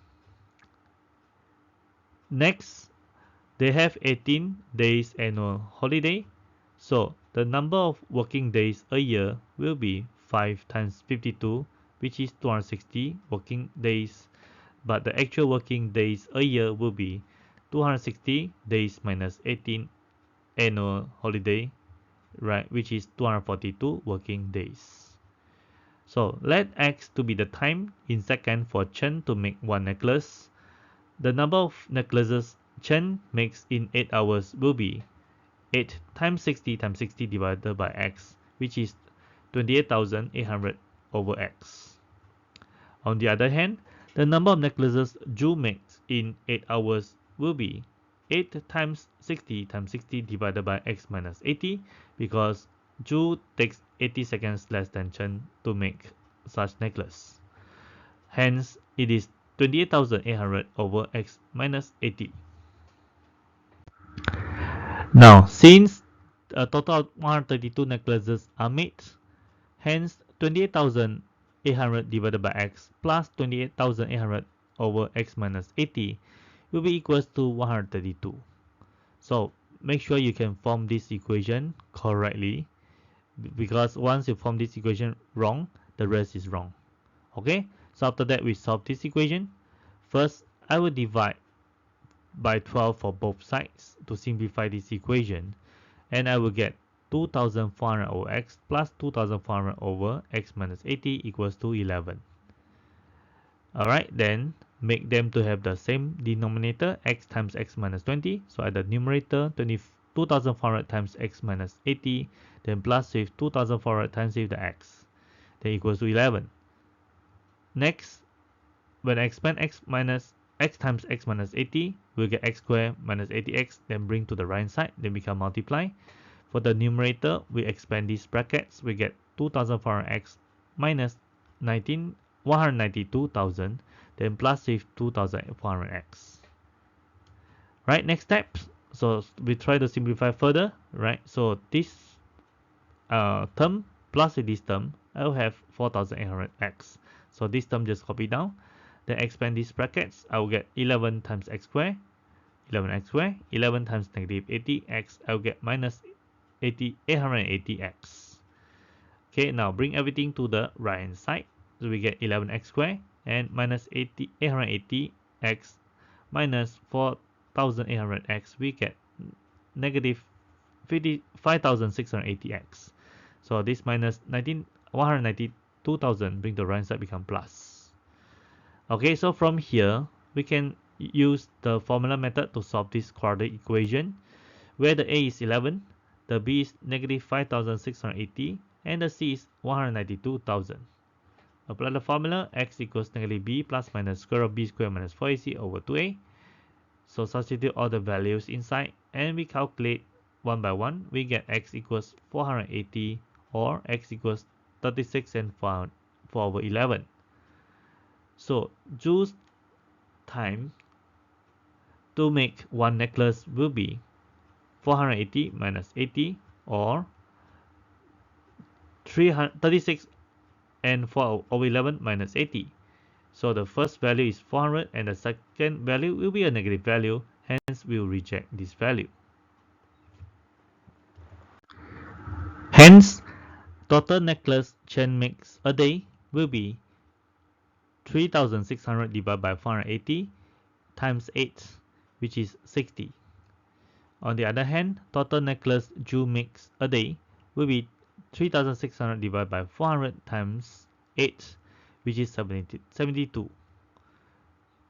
Next, they have 18 days annual holiday. So the number of working days a year will be 5 times 52, which is 260 working days. But the actual working days a year will be 260 days minus 18 annual holiday, right, which is 242 working days. So let X to be the time in second for Chen to make one necklace. The number of necklaces Chen makes in 8 hours will be 8 times 60 times 60 divided by X, which is 28,800 over X. On the other hand, the number of necklaces Zhu makes in 8 hours will be 8 times 60 times 60 divided by X minus 80, because Zhu takes 80 seconds less than Chen to make such necklace. Hence, it is 28,800 over X minus 80. Now, since a total of 132 necklaces are made, hence 28,800 divided by X plus 28,800 over X minus 80 will be equals to 132. So make sure you can form this equation correctly, because once you form this equation wrong, the rest is wrong. Okay, so after that we solve this equation. First, I will divide by 12 for both sides to simplify this equation, and I will get 2,400 over X plus 2,400 over X minus 80 equals to 11. Alright, then make them to have the same denominator, X times X minus 20. So at the numerator, 2,400 times X minus 80, then plus with 2,400 times with the X, then equals to 11. Next, when I expand X times X minus 80, we'll get X squared minus 80X, then bring to the right side, then we can multiply. For the numerator, we expand these brackets, we get 2,400X minus 192,000, then plus with 2,400X. Right, next step. So we try to simplify further, right? So this term plus with this term, I'll have 4,800X. So this term just copy down. Then expand these brackets, I will get 11 times X squared, 11X squared, 11 times negative 80X, I'll get minus 880X. Okay, now bring everything to the right hand side. So we get 11X squared and minus 880X minus 4,800X, we get negative 5,680X. So this minus 192,000 bring the right hand side become plus. Okay, so from here we can use the formula method to solve this quadratic equation, where the A is 11, the B is negative 5,680, and the C is 192,000. Apply the formula, X equals negative B plus minus square root of B squared minus 4AC over 2A. So substitute all the values inside, and we calculate one by one, we get x equals 480 or x equals 36 and 4 over 11. So Zhu's time to make one necklace will be 480 minus 80 or 36 and 4 over 11 minus 80. So the first value is 400 and the second value will be a negative value, hence we will reject this value. Hence, total necklace Chen makes a day will be 3600 divided by 480 times 8, which is 60. On the other hand, total necklace Zhu makes a day will be 3600 divided by 400 times 8, which is 72.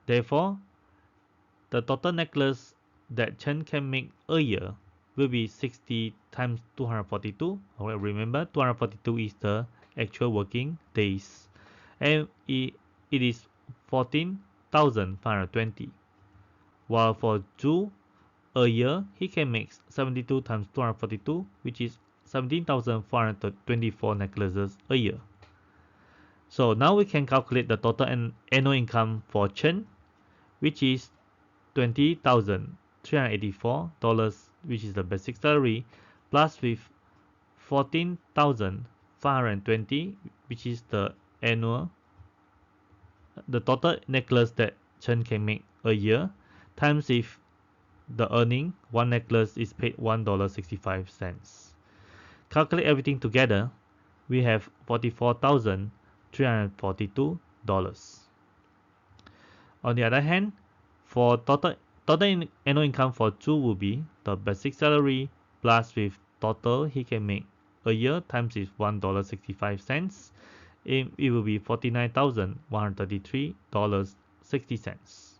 Therefore, the total necklace that Chen can make a year will be 60 times 242. Remember, 242 is the actual working days, and it is 14,520. While for Zhu, a year he can make 72 times 242, which is 17,424 necklaces a year. So now we can calculate the total annual income for Chen, which is $20,384, which is the basic salary, plus with 14,520, which is the total necklace that Chen can make a year, times if the earning, one necklace is paid $1.65. Calculate everything together, we have $44,342. On the other hand, for total annual income for Zhu will be the basic salary plus with total he can make a year times is $1.65. It will be $49,133.60.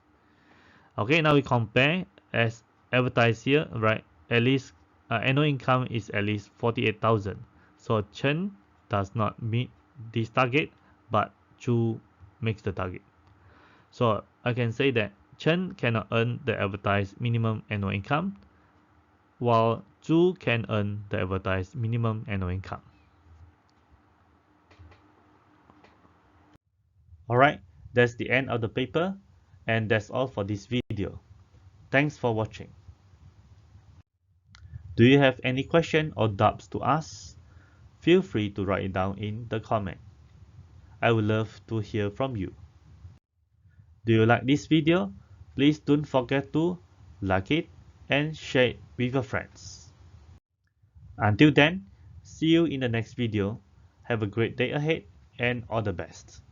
Okay, now we compare as advertised here, right? At least annual income is at least 48,000. So Chen does not meet this target, but Zhu makes the target. So I can say that Chen cannot earn the advertised minimum annual income, while Zhu can earn the advertised minimum annual income. Alright, that's the end of the paper, and that's all for this video. Thanks for watching. Do you have any question or doubts to ask? Feel free to write it down in the comment. I would love to hear from you. Do you like this video? Please don't forget to like it and share it with your friends. Until then, see you in the next video. Have a great day ahead and all the best.